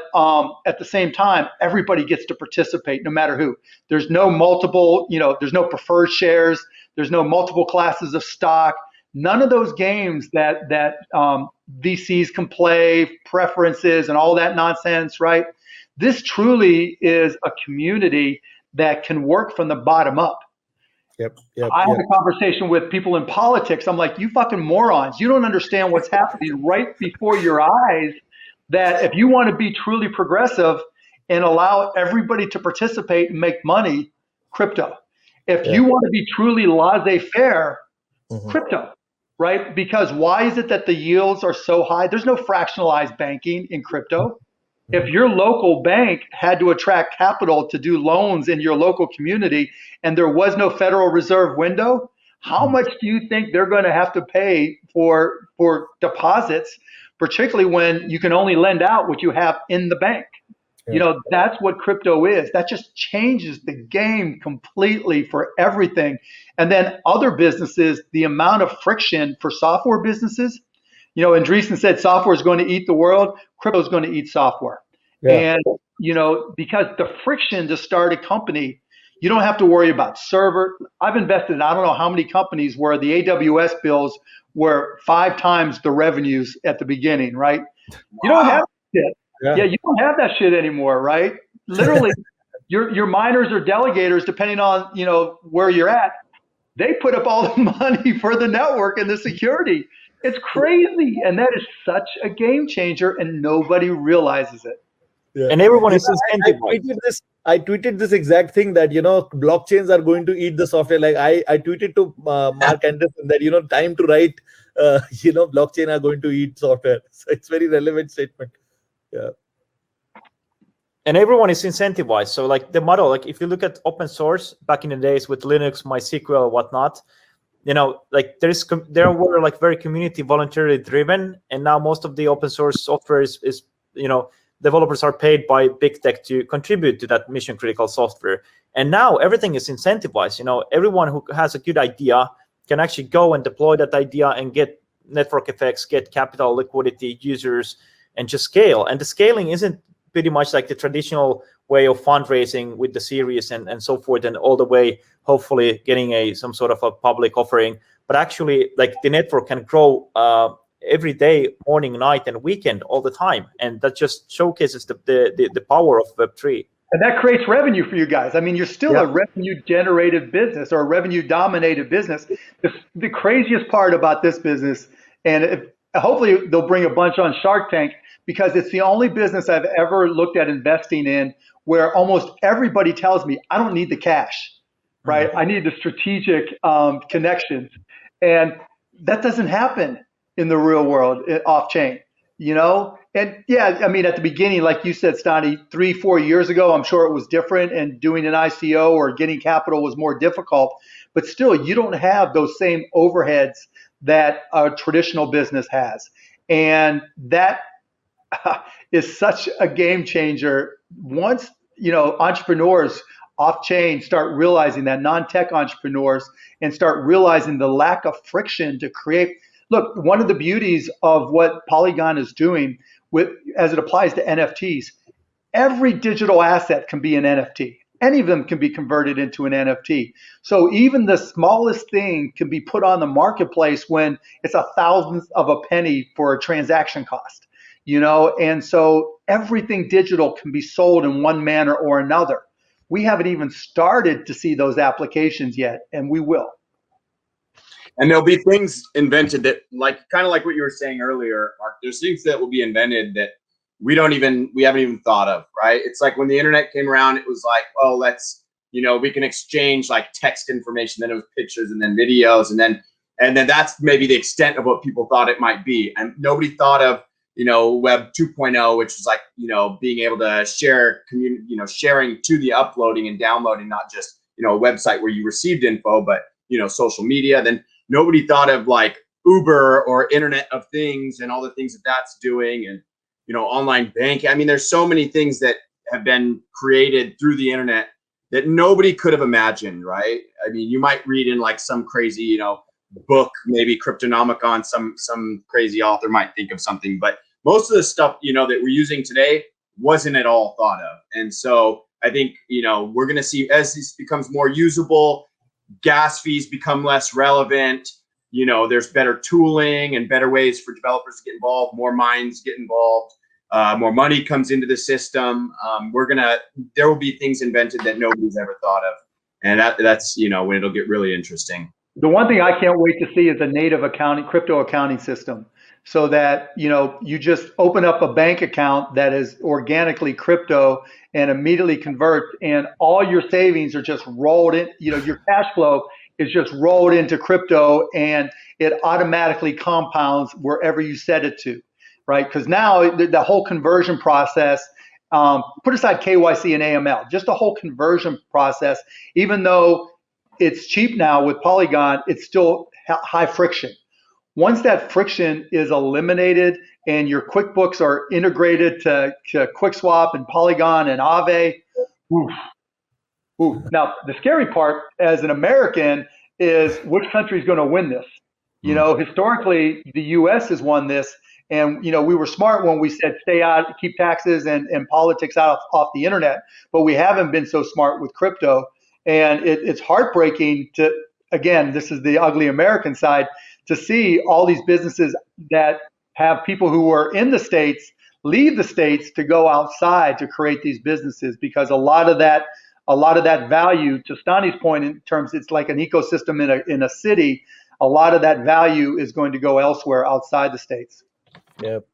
at the same time, everybody gets to participate no matter who. There's no multiple, you know, there's no preferred shares. There's no multiple classes of stock. None of those games that VCs can play, preferences and all that nonsense, right? This truly is a community that can work from the bottom up. I had a conversation with people in politics. I'm like, you fucking morons. You don't understand what's happening right before your eyes, that if you want to be truly progressive and allow everybody to participate and make money, crypto. If you want to be truly laissez-faire, crypto, right? Because why is it that the yields are so high? There's no fractionalized banking in crypto. If your local bank had to attract capital to do loans in your local community and there was no Federal Reserve window, how much do you think they're going to have to pay for deposits, particularly when you can only lend out what you have in the bank? You know, that's what crypto is. That just changes the game completely for everything. And then other businesses, the amount of friction for software businesses, you know, Andreessen said software is going to eat the world. Crypto is going to eat software. And, you know, because the friction to start a company, you don't have to worry about server. I've invested in I don't know how many companies where the AWS bills were 5 times the revenues at the beginning, right? You don't have shit. Yeah, you don't have that shit anymore, right? Literally, your miners or delegators, depending on, you know, where you're at, they put up all the money for the network and the security. It's crazy. And that is such a game changer and nobody realizes it. And everyone is incentivized. I tweeted this exact thing that, you know, blockchains are going to eat the software. Like I tweeted to Mark Anderson that, you know, time to write, you know, blockchain are going to eat software. So it's very relevant statement. Yeah. And everyone is incentivized. So like the model, like if you look at open source back in the days with Linux, MySQL, whatnot, you know, like there were like very community voluntarily driven. And now most of the open source software is, you know, developers are paid by big tech to contribute to that mission critical software. And now everything is incentivized. You know, everyone who has a good idea can actually go and deploy that idea and get network effects, get capital, liquidity, users, and just scale. And the scaling isn't pretty much like the traditional way of fundraising with the series and so forth, and all the way hopefully getting some sort of a public offering. But actually, like the network can grow every day, morning, night, and weekend, all the time, and that just showcases the power of Web3. And that creates revenue for you guys. I mean, you're still a revenue-generated business or a revenue-dominated business. The craziest part about this business, and hopefully they'll bring a bunch on Shark Tank, because it's the only business I've ever looked at investing in where almost everybody tells me I don't need the cash, right? I need the strategic connections. And that doesn't happen in the real world off chain, you know? And yeah, I mean, at the beginning, like you said, Stani, 3-4 years ago, I'm sure it was different, and doing an ICO or getting capital was more difficult. But still, you don't have those same overheads that a traditional business has. And that is such a game changer. Once, you know, entrepreneurs off chain start realizing that, non-tech entrepreneurs, and start realizing the lack of friction to create. Look, one of the beauties of what Polygon is doing with, as it applies to NFTs, every digital asset can be an NFT. Any of them can be converted into an NFT. So even the smallest thing can be put on the marketplace when it's a thousandth of a penny for a transaction cost, you know? And so everything digital can be sold in one manner or another. We haven't even started to see those applications yet, and we will. And there'll be things invented that, like, kind of like what you were saying earlier, Mark, there's things that will be invented that we haven't even thought of, right? It's like when the internet came around, it was like, oh, let's, you know, we can exchange like text information, then it was pictures and then videos, and then that's maybe the extent of what people thought it might be. And nobody thought of, you know, Web 2.0, which was like, you know, being able to share sharing to the uploading and downloading, not just, you know, a website where you received info, but, you know, social media. Then nobody thought of like Uber or Internet of Things and all the things that that's doing, and, you know, online banking. I mean, there's so many things that have been created through the internet that nobody could have imagined, right? I mean, you might read in like some crazy, you know, book, maybe Cryptonomicon, some crazy author might think of something, but most of the stuff, you know, that we're using today wasn't at all thought of. And so I think, you know, we're going to see, as this becomes more usable, gas fees become less relevant. You know, there's better tooling and better ways for developers to get involved, more minds get involved, more money comes into the system. There will be things invented that nobody's ever thought of. And that's, you know, when it'll get really interesting. The one thing I can't wait to see is a native crypto accounting system, so that, you know, you just open up a bank account that is organically crypto and immediately converts, and all your savings are just rolled in, you know, your cash flow is just rolled into crypto, and it automatically compounds wherever you set it to, right? Because now the whole conversion process, put aside KYC and AML, just the whole conversion process, even though it's cheap now with Polygon, it's still high friction. Once that friction is eliminated and your QuickBooks are integrated to Quickswap and Polygon and Aave, Now, the scary part as an American is which country is going to win this? You know, historically, the U.S. has won this. And, you know, we were smart when we said stay out, keep taxes and politics off the internet. But we haven't been so smart with crypto. And it's heartbreaking to, again, this is the ugly American side, to see all these businesses that have people who are in the States leave the States to go outside to create these businesses, because a lot of that value, to Stani's point, in terms, it's like an ecosystem in a city, a lot of that value is going to go elsewhere outside the States. Yep.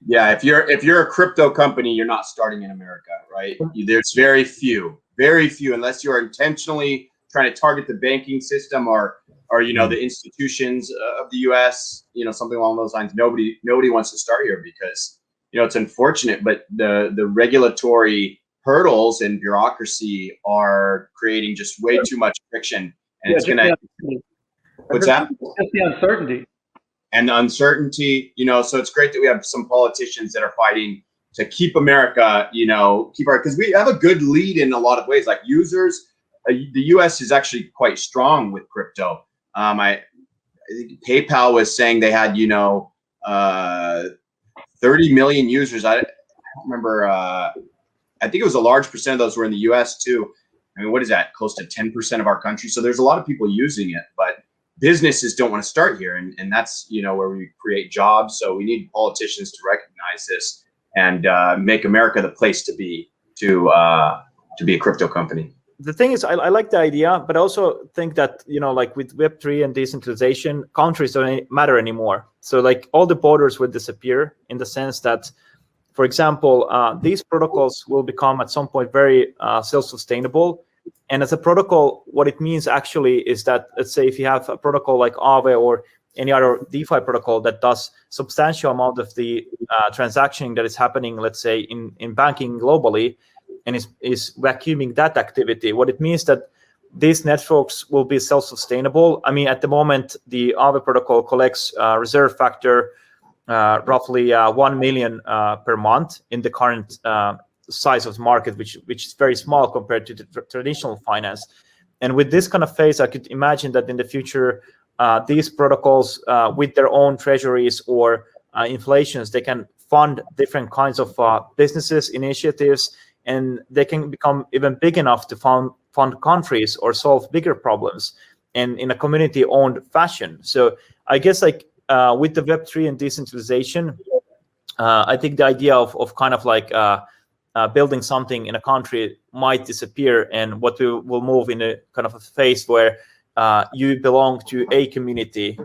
Yeah, if you're a crypto company, you're not starting in America, right? There's very few, unless you are intentionally trying to target the banking system or you know, the institutions of the U.S., you know, something along those lines. Nobody wants to start here because, you know, it's unfortunate, but the regulatory hurdles and bureaucracy are creating just way too much friction, and it's gonna. What's that? Just the uncertainty. And the uncertainty, you know, so it's great that we have some politicians that are fighting to keep America, you know, because we have a good lead in a lot of ways. Like users, the U.S. is actually quite strong with crypto. I think PayPal was saying they had, you know, 30 million users. I don't remember. I think it was a large percent of those were in the U.S. too. I mean, what is that? Close to 10% of our country. So there's a lot of people using it, but businesses don't want to start here, and that's, you know, where we create jobs. So we need politicians to recognize this and make America the place to be a crypto company. the thing is, I like the idea, but I also think that, like with Web3 and decentralization, countries don't matter anymore. So like all the borders will disappear, in the sense that, for example, these protocols will become at some point very self-sustainable. And as a protocol, what it means actually is that, let's say if you have a protocol like Aave or any other DeFi protocol that does substantial amount of the transactioning that is happening, let's say in banking globally, and is vacuuming that activity, what it means that these networks will be self-sustainable. I mean, at the moment, the Aave protocol collects reserve factor roughly 1 million per month in the current size of the market, which is very small compared to the traditional finance. And with this kind of phase, I could imagine that in the future, these protocols with their own treasuries or inflations, they can fund different kinds of businesses, initiatives, and they can become even big enough to fund countries or solve bigger problems, and in a community-owned fashion. So I guess like with the Web3 and decentralization, I think the idea of kind of like building something in a country might disappear, and what we will move in a kind of a phase where you belong to a community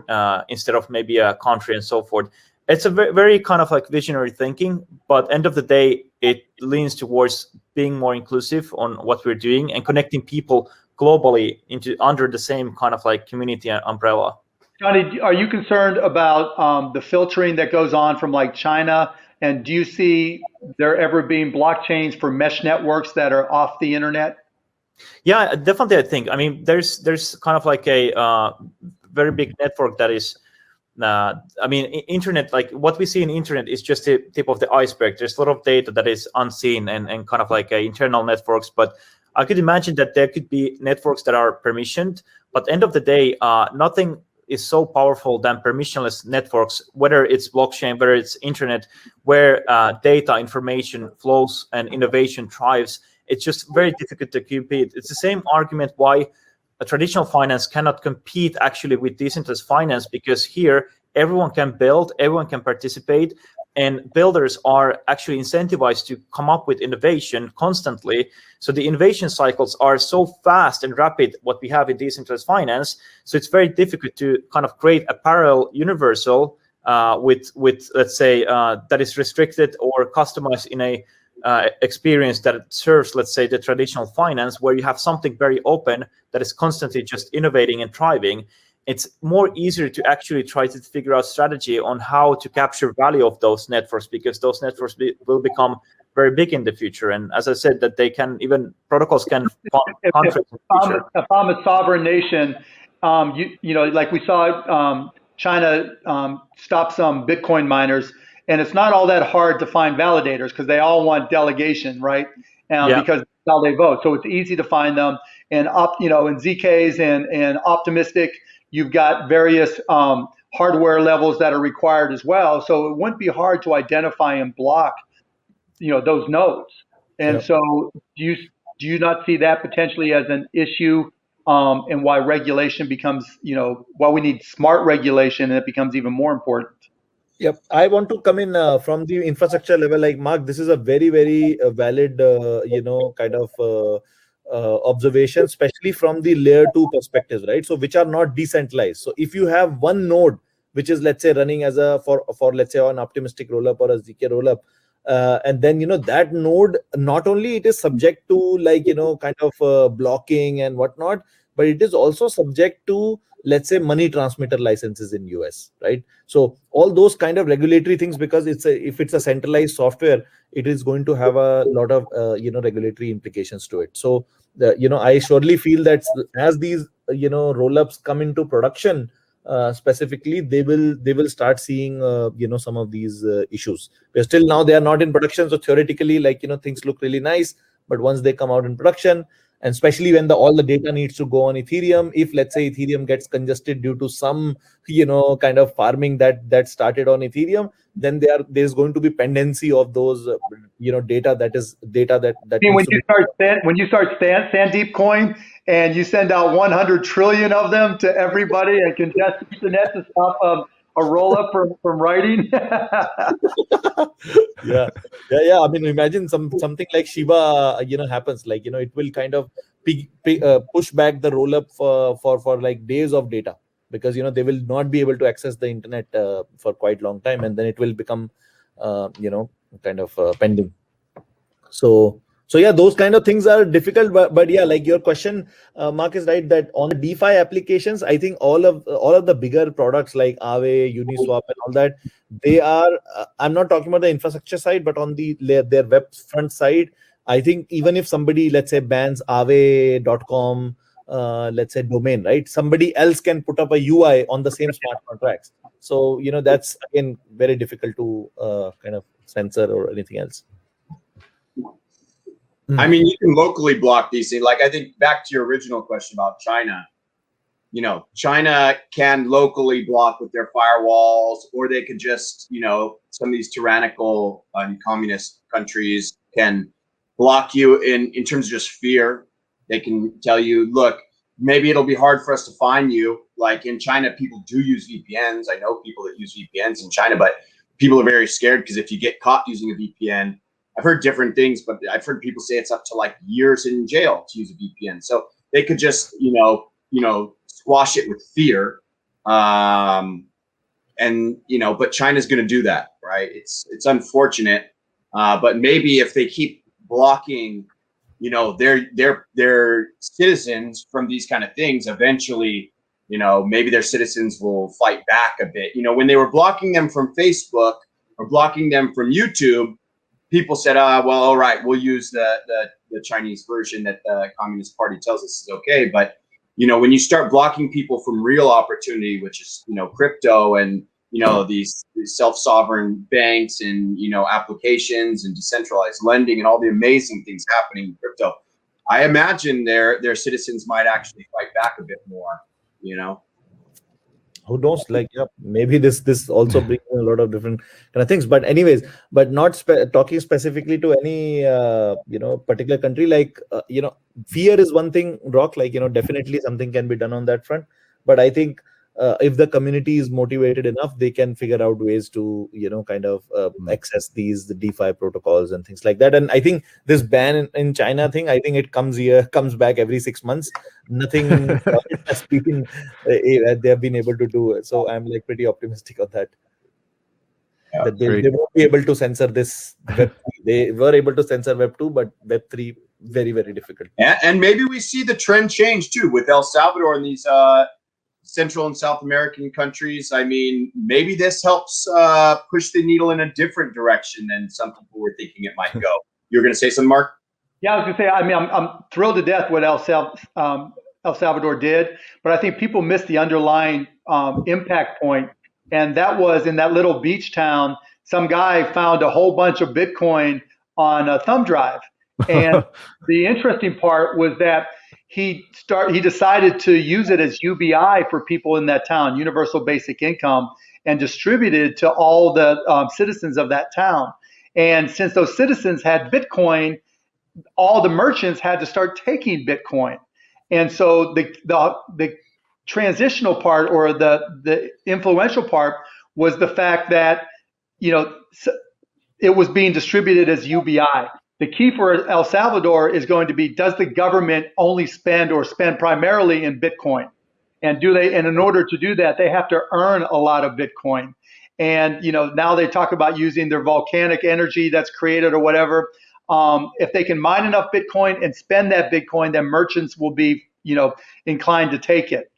instead of maybe a country and so forth. It's a very kind of like visionary thinking, but end of the day, it leans towards being more inclusive on what we're doing and connecting people globally under the same kind of like community umbrella. Johnny, are you concerned about the filtering that goes on from like China? And do you see there ever being blockchains for mesh networks that are off the internet? Yeah, definitely. I think. I mean, there's kind of like a very big network that is. I mean, internet, like what we see in internet is just the tip of the iceberg. There's a lot of data that is unseen and kind of like internal networks. But I could imagine that there could be networks that are permissioned. But end of the day, nothing is so powerful than permissionless networks, whether it's blockchain, whether it's internet, where data, information flows and innovation thrives. It's just very difficult to compete. It's the same argument why a traditional finance cannot compete actually with decentralized finance, because here everyone can build, everyone can participate, and builders are actually incentivized to come up with innovation constantly. So the innovation cycles are so fast and rapid, what we have in decentralized finance. So it's very difficult to kind of create a parallel universal with let's say that is restricted or customized in a experience that serves, let's say, the traditional finance, where you have something very open that is constantly just innovating and thriving. It's more easier to actually try to figure out strategy on how to capture value of those networks, because those networks will become very big in the future. And as I said, that they can, even protocols can fund if I'm a sovereign nation, you know, like we saw China stop some Bitcoin miners, and it's not all that hard to find validators because they all want delegation, right? Because that's how they vote. So it's easy to find them. And you know, in ZKs and Optimistic, you've got various hardware levels that are required as well. So it wouldn't be hard to identify and block, you know, those nodes. And so do you not see that potentially as an issue, and why regulation becomes, you know, why we need smart regulation, and it becomes even more important? Yep, I want to come in from the infrastructure level. Like Mark, this is a very, very valid, you know, kind of observation, especially from the layer 2 perspectives, right? So which are not decentralized. So if you have one node which is, let's say, running as a for let's say an optimistic rollup or a ZK rollup, and then, you know, that node, not only it is subject to, like, you know, kind of blocking and whatnot, but it is also subject to, let's say, money transmitter licenses in US, right? So all those kind of regulatory things, because if it's a centralized software, it is going to have a lot of you know, regulatory implications to it. So you know, I surely feel that as these you know, rollups come into production, specifically, they will start seeing you know, some of these issues. But still now they are not in production, so theoretically, like, you know, things look really nice, but once they come out in production, and especially when all the data needs to go on Ethereum, if, let's say, Ethereum gets congested due to some, you know, kind of farming that started on Ethereum, then there's going to be pendency of those you know, data that I mean, when you start Sandeep coin and you send out 100 trillion of them to everybody and congest the internet to stop a roll up from writing. yeah. I mean, imagine something like Shiba, you know, happens. Like, you know, it will kind of push back the roll up for like days of data, because they will not be able to access the internet for quite long time, and then it will become kind of pending. So yeah, those kind of things are difficult, but yeah, like your question, Mark, is right, that on the DeFi applications, I think all of the bigger products like Aave, Uniswap, and all that, they are. I'm not talking about the infrastructure side, but on their web front side, I think even if somebody, let's say, bans Aave.com, let's say domain, right? Somebody else can put up a UI on the same smart contracts. So that's again very difficult to kind of censor or anything else. I mean, you can locally block these things. Like, I think back to your original question about China, China can locally block with their firewalls, or they could just, some of these tyrannical communist countries can block you in terms of just fear. They can tell you, look, maybe it'll be hard for us to find you. Like in China, people do use VPNs. I know people that use VPNs in China, but people are very scared because if you get caught using a VPN, I've heard different things, but I've heard people say it's up to like years in jail to use a VPN. So they could just, squash it with fear. But China's going to do that, right? It's unfortunate. But maybe if they keep blocking, their citizens from these kind of things, eventually, maybe their citizens will fight back a bit. When they were blocking them from Facebook or blocking them from YouTube, people said, well, all right, we'll use the Chinese version that the Communist Party tells us is okay. But, when you start blocking people from real opportunity, which is, crypto and, these self-sovereign banks and, applications and decentralized lending and all the amazing things happening in crypto, I imagine their citizens might actually fight back a bit more, Who knows? Like, yeah, maybe this also brings in a lot of different kind of things. But anyways, but not talking specifically to any particular country. Like fear is one thing, Roc. Like definitely something can be done on that front. But I think if the community is motivated enough, they can figure out ways to kind of access the DeFi protocols and things like that. And I think this ban in China thing, I think it comes back every 6 months. Nothing has been they have been able to do it. So I'm like pretty optimistic on that. Yeah, that they won't be able to censor this Web 3. They were able to censor Web 2, but Web 3 very, very difficult. And maybe we see the trend change too with El Salvador and these Central and South American countries. I mean, maybe this helps push the needle in a different direction than some people were thinking it might go. You were going to say something, Mark? Yeah, I was going to say, I mean, I'm thrilled to death what El Salvador did, but I think people missed the underlying impact point. And that was in that little beach town, some guy found a whole bunch of Bitcoin on a thumb drive. And the interesting part was that he decided to use it as UBI for people in that town, universal basic income, and distributed it to all the citizens of that town. And since those citizens had Bitcoin, all the merchants had to start taking Bitcoin. And so the transitional part, or the influential part, was the fact that it was being distributed as UBI. The key for El Salvador is going to be, does the government only spend primarily in Bitcoin? And in order to do that, they have to earn a lot of Bitcoin. And now they talk about using their volcanic energy that's created or whatever. If they can mine enough Bitcoin and spend that Bitcoin, then merchants will be inclined to take it.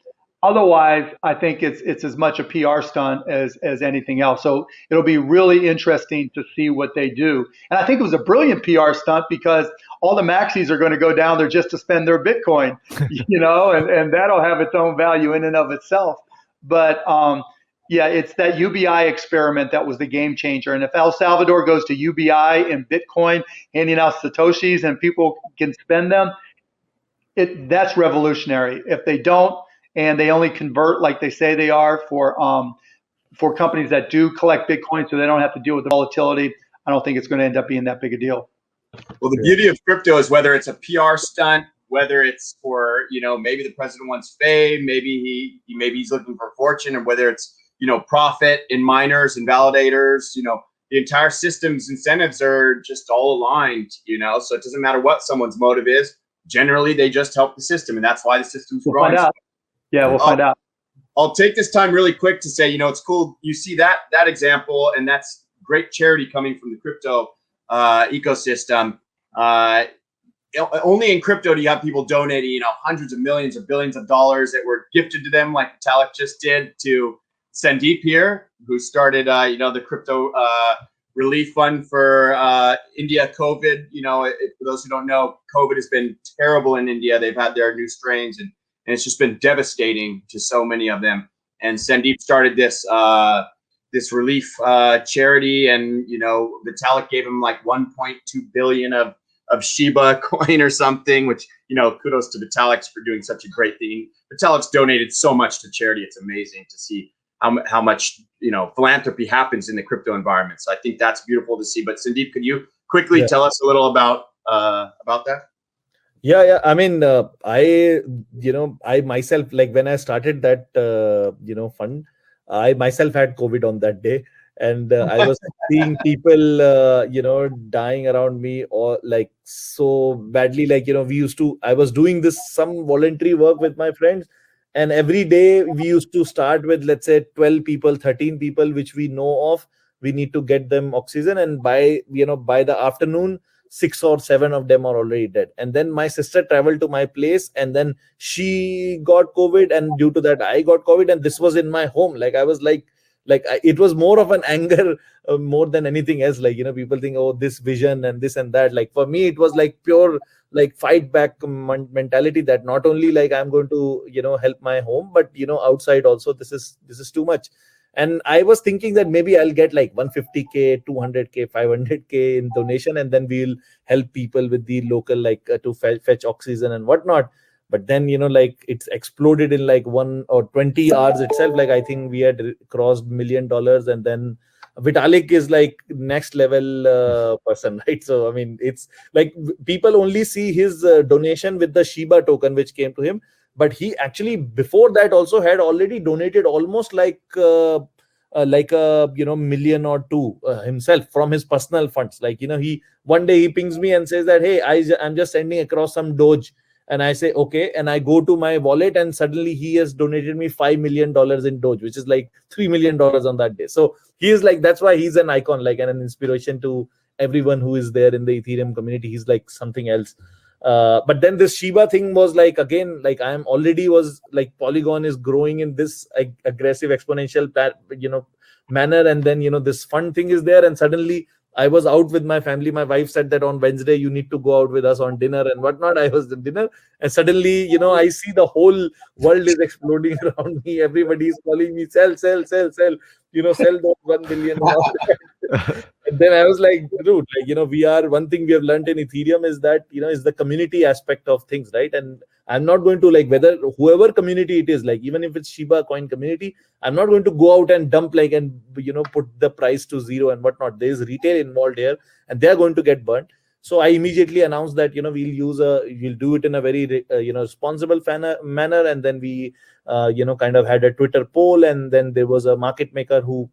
Otherwise, I think it's as much a PR stunt as anything else. So it'll be really interesting to see what they do. And I think it was a brilliant PR stunt, because all the maxis are going to go down there just to spend their Bitcoin, and that'll have its own value in and of itself. But yeah, it's that UBI experiment that was the game changer. And if El Salvador goes to UBI and Bitcoin, handing out Satoshis and people can spend them, that's revolutionary. If they don't, and they only convert like they say they are for companies that do collect Bitcoin, so they don't have to deal with the volatility, I don't think it's going to end up being that big a deal. Well, the beauty of crypto is whether it's a PR stunt, whether it's for maybe the president wants fame, maybe he's looking for fortune, or whether it's profit in miners and validators. The entire system's incentives are just all aligned. So it doesn't matter what someone's motive is. generally they just help the system, and that's why the system's We'll growing. find out. Yeah, we'll find out. I'll take this time really quick to say, it's cool. You see that example, and that's great charity coming from the crypto ecosystem. Only in crypto do you have people donating, hundreds of millions or billions of dollars that were gifted to them, like Vitalik just did to Sandeep here, who started, the crypto relief fund for India COVID. For those who don't know, COVID has been terrible in India. They've had their new strains, and it's just been devastating to so many of them. And Sandeep started this relief charity, and Vitalik gave him like 1.2 billion of Shiba coin or something, which kudos to Vitalik for doing such a great thing. Vitalik's donated so much to charity. It's amazing to see how much philanthropy happens in the crypto environment. So I think that's beautiful to see. But Sandeep, could you quickly tell us a little about that? Yeah. I mean, I myself, like when I started that, fund, I myself had COVID on that day. And I was seeing people, dying around me, or like so badly. Like, I was doing some voluntary work with my friends. And every day we used to start with, let's say, 12 people, 13 people, which we know of. We need to get them oxygen. And by the afternoon, 6 or 7 of them are already dead. And then my sister traveled to my place, and then she got COVID. And due to that, I got COVID. And this was in my home. Like, I was it was more of an anger more than anything else. Like, people think, oh, this vision and this and that. Like, for me, it was like pure like fight back mentality, that not only like I'm going to help my home, but outside also this is too much. And I was thinking that maybe I'll get like 150K, 200K, 500K in donation, and then we'll help people with the local, like to fetch oxygen and whatnot. But then, like it's exploded in like 1 or 20 hours itself. Like, I think we had crossed $1 million, and then Vitalik is like next level person, right? So, I mean, it's like people only see his donation with the Shiba token, which came to him. But he actually, before that, also had already donated almost like a million or two himself from his personal funds. Like, he one day he pings me and says that, hey, I'm just sending across some Doge. And I say, okay. And I go to my wallet, and suddenly he has donated me $5 million in Doge, which is like $3 million on that day. So he is like, that's why he's an icon, like, and an inspiration to everyone who is there in the Ethereum community. He's like something else. But then this Shiba thing was like, again, like was like Polygon is growing in this aggressive exponential manner. And then, this fun thing is there. And suddenly I was out with my family. My wife said that on Wednesday, you need to go out with us on dinner and whatnot. I was at dinner, and suddenly, I see the whole world is exploding around me. Everybody is calling me, sell, sell, sell, sell, sell those 1 billion. And then I was like, dude, like, one thing we have learned in Ethereum is that, is the community aspect of things, right? And I'm not going to, like, whether whoever community it is, like, even if it's Shiba coin community, I'm not going to go out and dump, like, and, put the price to zero and whatnot. There's retail involved here, and they're going to get burnt. So I immediately announced that, we'll do it in a very, responsible manner. And then we, kind of had a Twitter poll, and then there was a market maker who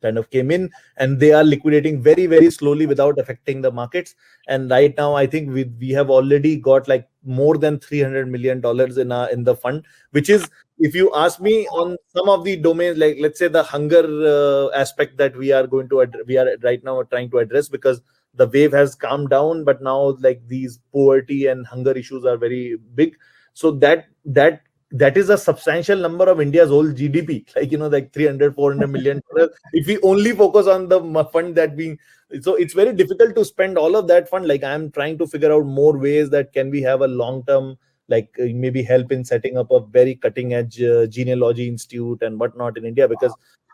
kind of came in, and they are liquidating very, very slowly without affecting the markets. And right now, I think we have already got like more than $300 million in the fund, which is, if you ask me, on some of the domains, like let's say the hunger aspect that we are right now trying to address, because the wave has calmed down, but now like these poverty and hunger issues are very big. So that is a substantial number of India's whole GDP, like 300-400 million. If we only focus on the fund so it's very difficult to spend all of that fund. Like, I'm trying to figure out more ways that can we have a long-term, like maybe help in setting up a very cutting-edge genealogy institute and whatnot in India, because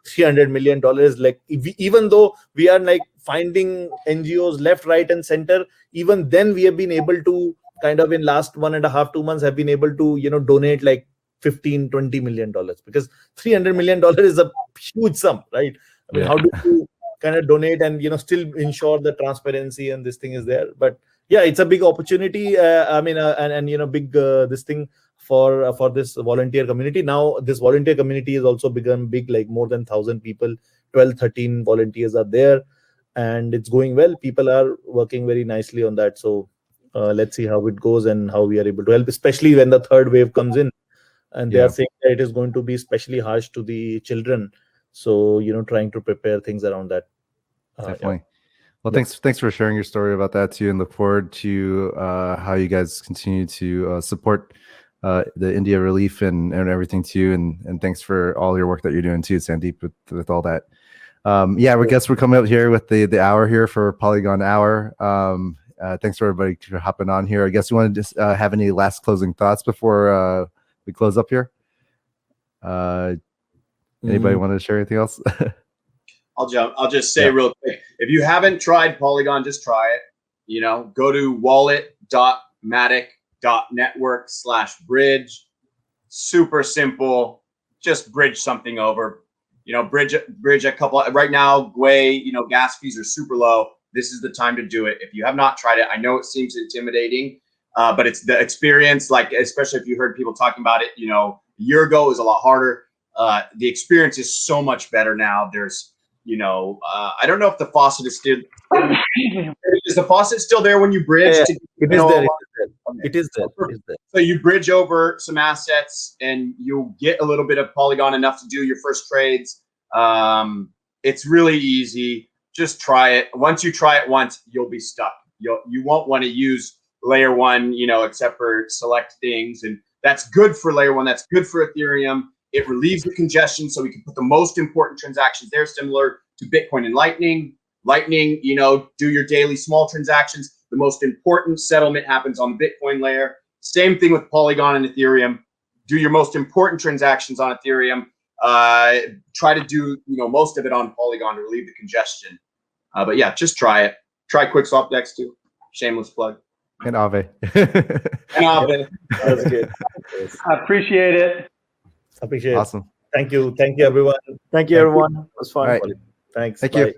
$300 million, like, even though we are like finding NGOs left, right, and center, even then we have been able to kind of in last 1.5-2 months have been able to donate like $15-20 million, because $300 million is a huge sum, right? I mean, how do you kind of donate and still ensure the transparency and this thing is there? But yeah, it's a big opportunity. I mean, and big this thing for this volunteer community. Now this volunteer community has also become big, like more than 1,000 people, 12-13 volunteers are there, and it's going well. People are working very nicely on that. So Let's see how it goes and how we are able to help, especially when the third wave comes in. And they are saying that it is going to be especially harsh to the children. So, trying to prepare things around that. Definitely. Well, thanks for sharing your story about that too, and look forward to how you guys continue to support the India relief and everything too. And thanks for all your work that you're doing too, Sandeep, with all that. I guess we're coming up here with the hour here for Polygon Hour. Thanks for everybody for hopping on here. I guess you want to just have any last closing thoughts before we close up here? Anybody want to share anything else? I'll just say real quick. If you haven't tried Polygon, just try it. Go to wallet.matic.network/bridge. Super simple. Just bridge something over. Bridge a couple. Right now, Gwei, gas fees are super low. This is the time to do it. If you have not tried it, I know it seems intimidating, but it's the experience. Like, especially if you heard people talking about it, a year ago, it was a lot harder. The experience is so much better now. There's, I don't know if the faucet is still. Is the faucet still there when you bridge? Yeah, it is there. It is there. So you bridge over some assets, and you'll get a little bit of Polygon, enough to do your first trades. It's really easy. Just try it. Once you try it once, you'll be stuck. You won't want to use layer one, except for select things, and that's good for layer one. That's good for Ethereum. It relieves the congestion, so we can put the most important transactions there, similar to Bitcoin and Lightning. Lightning, do your daily small transactions. The most important settlement happens on the Bitcoin layer. Same thing with Polygon and Ethereum. Do your most important transactions on Ethereum. Try to do most of it on Polygon to relieve the congestion. But yeah, just try it. Try Quickswap next too. Shameless plug. And Aave. And Aave. That's good. I appreciate it. Appreciate it. Awesome. Thank you, everyone. Thank you, everyone. It was fun. All right. Thanks. Thank Bye. you.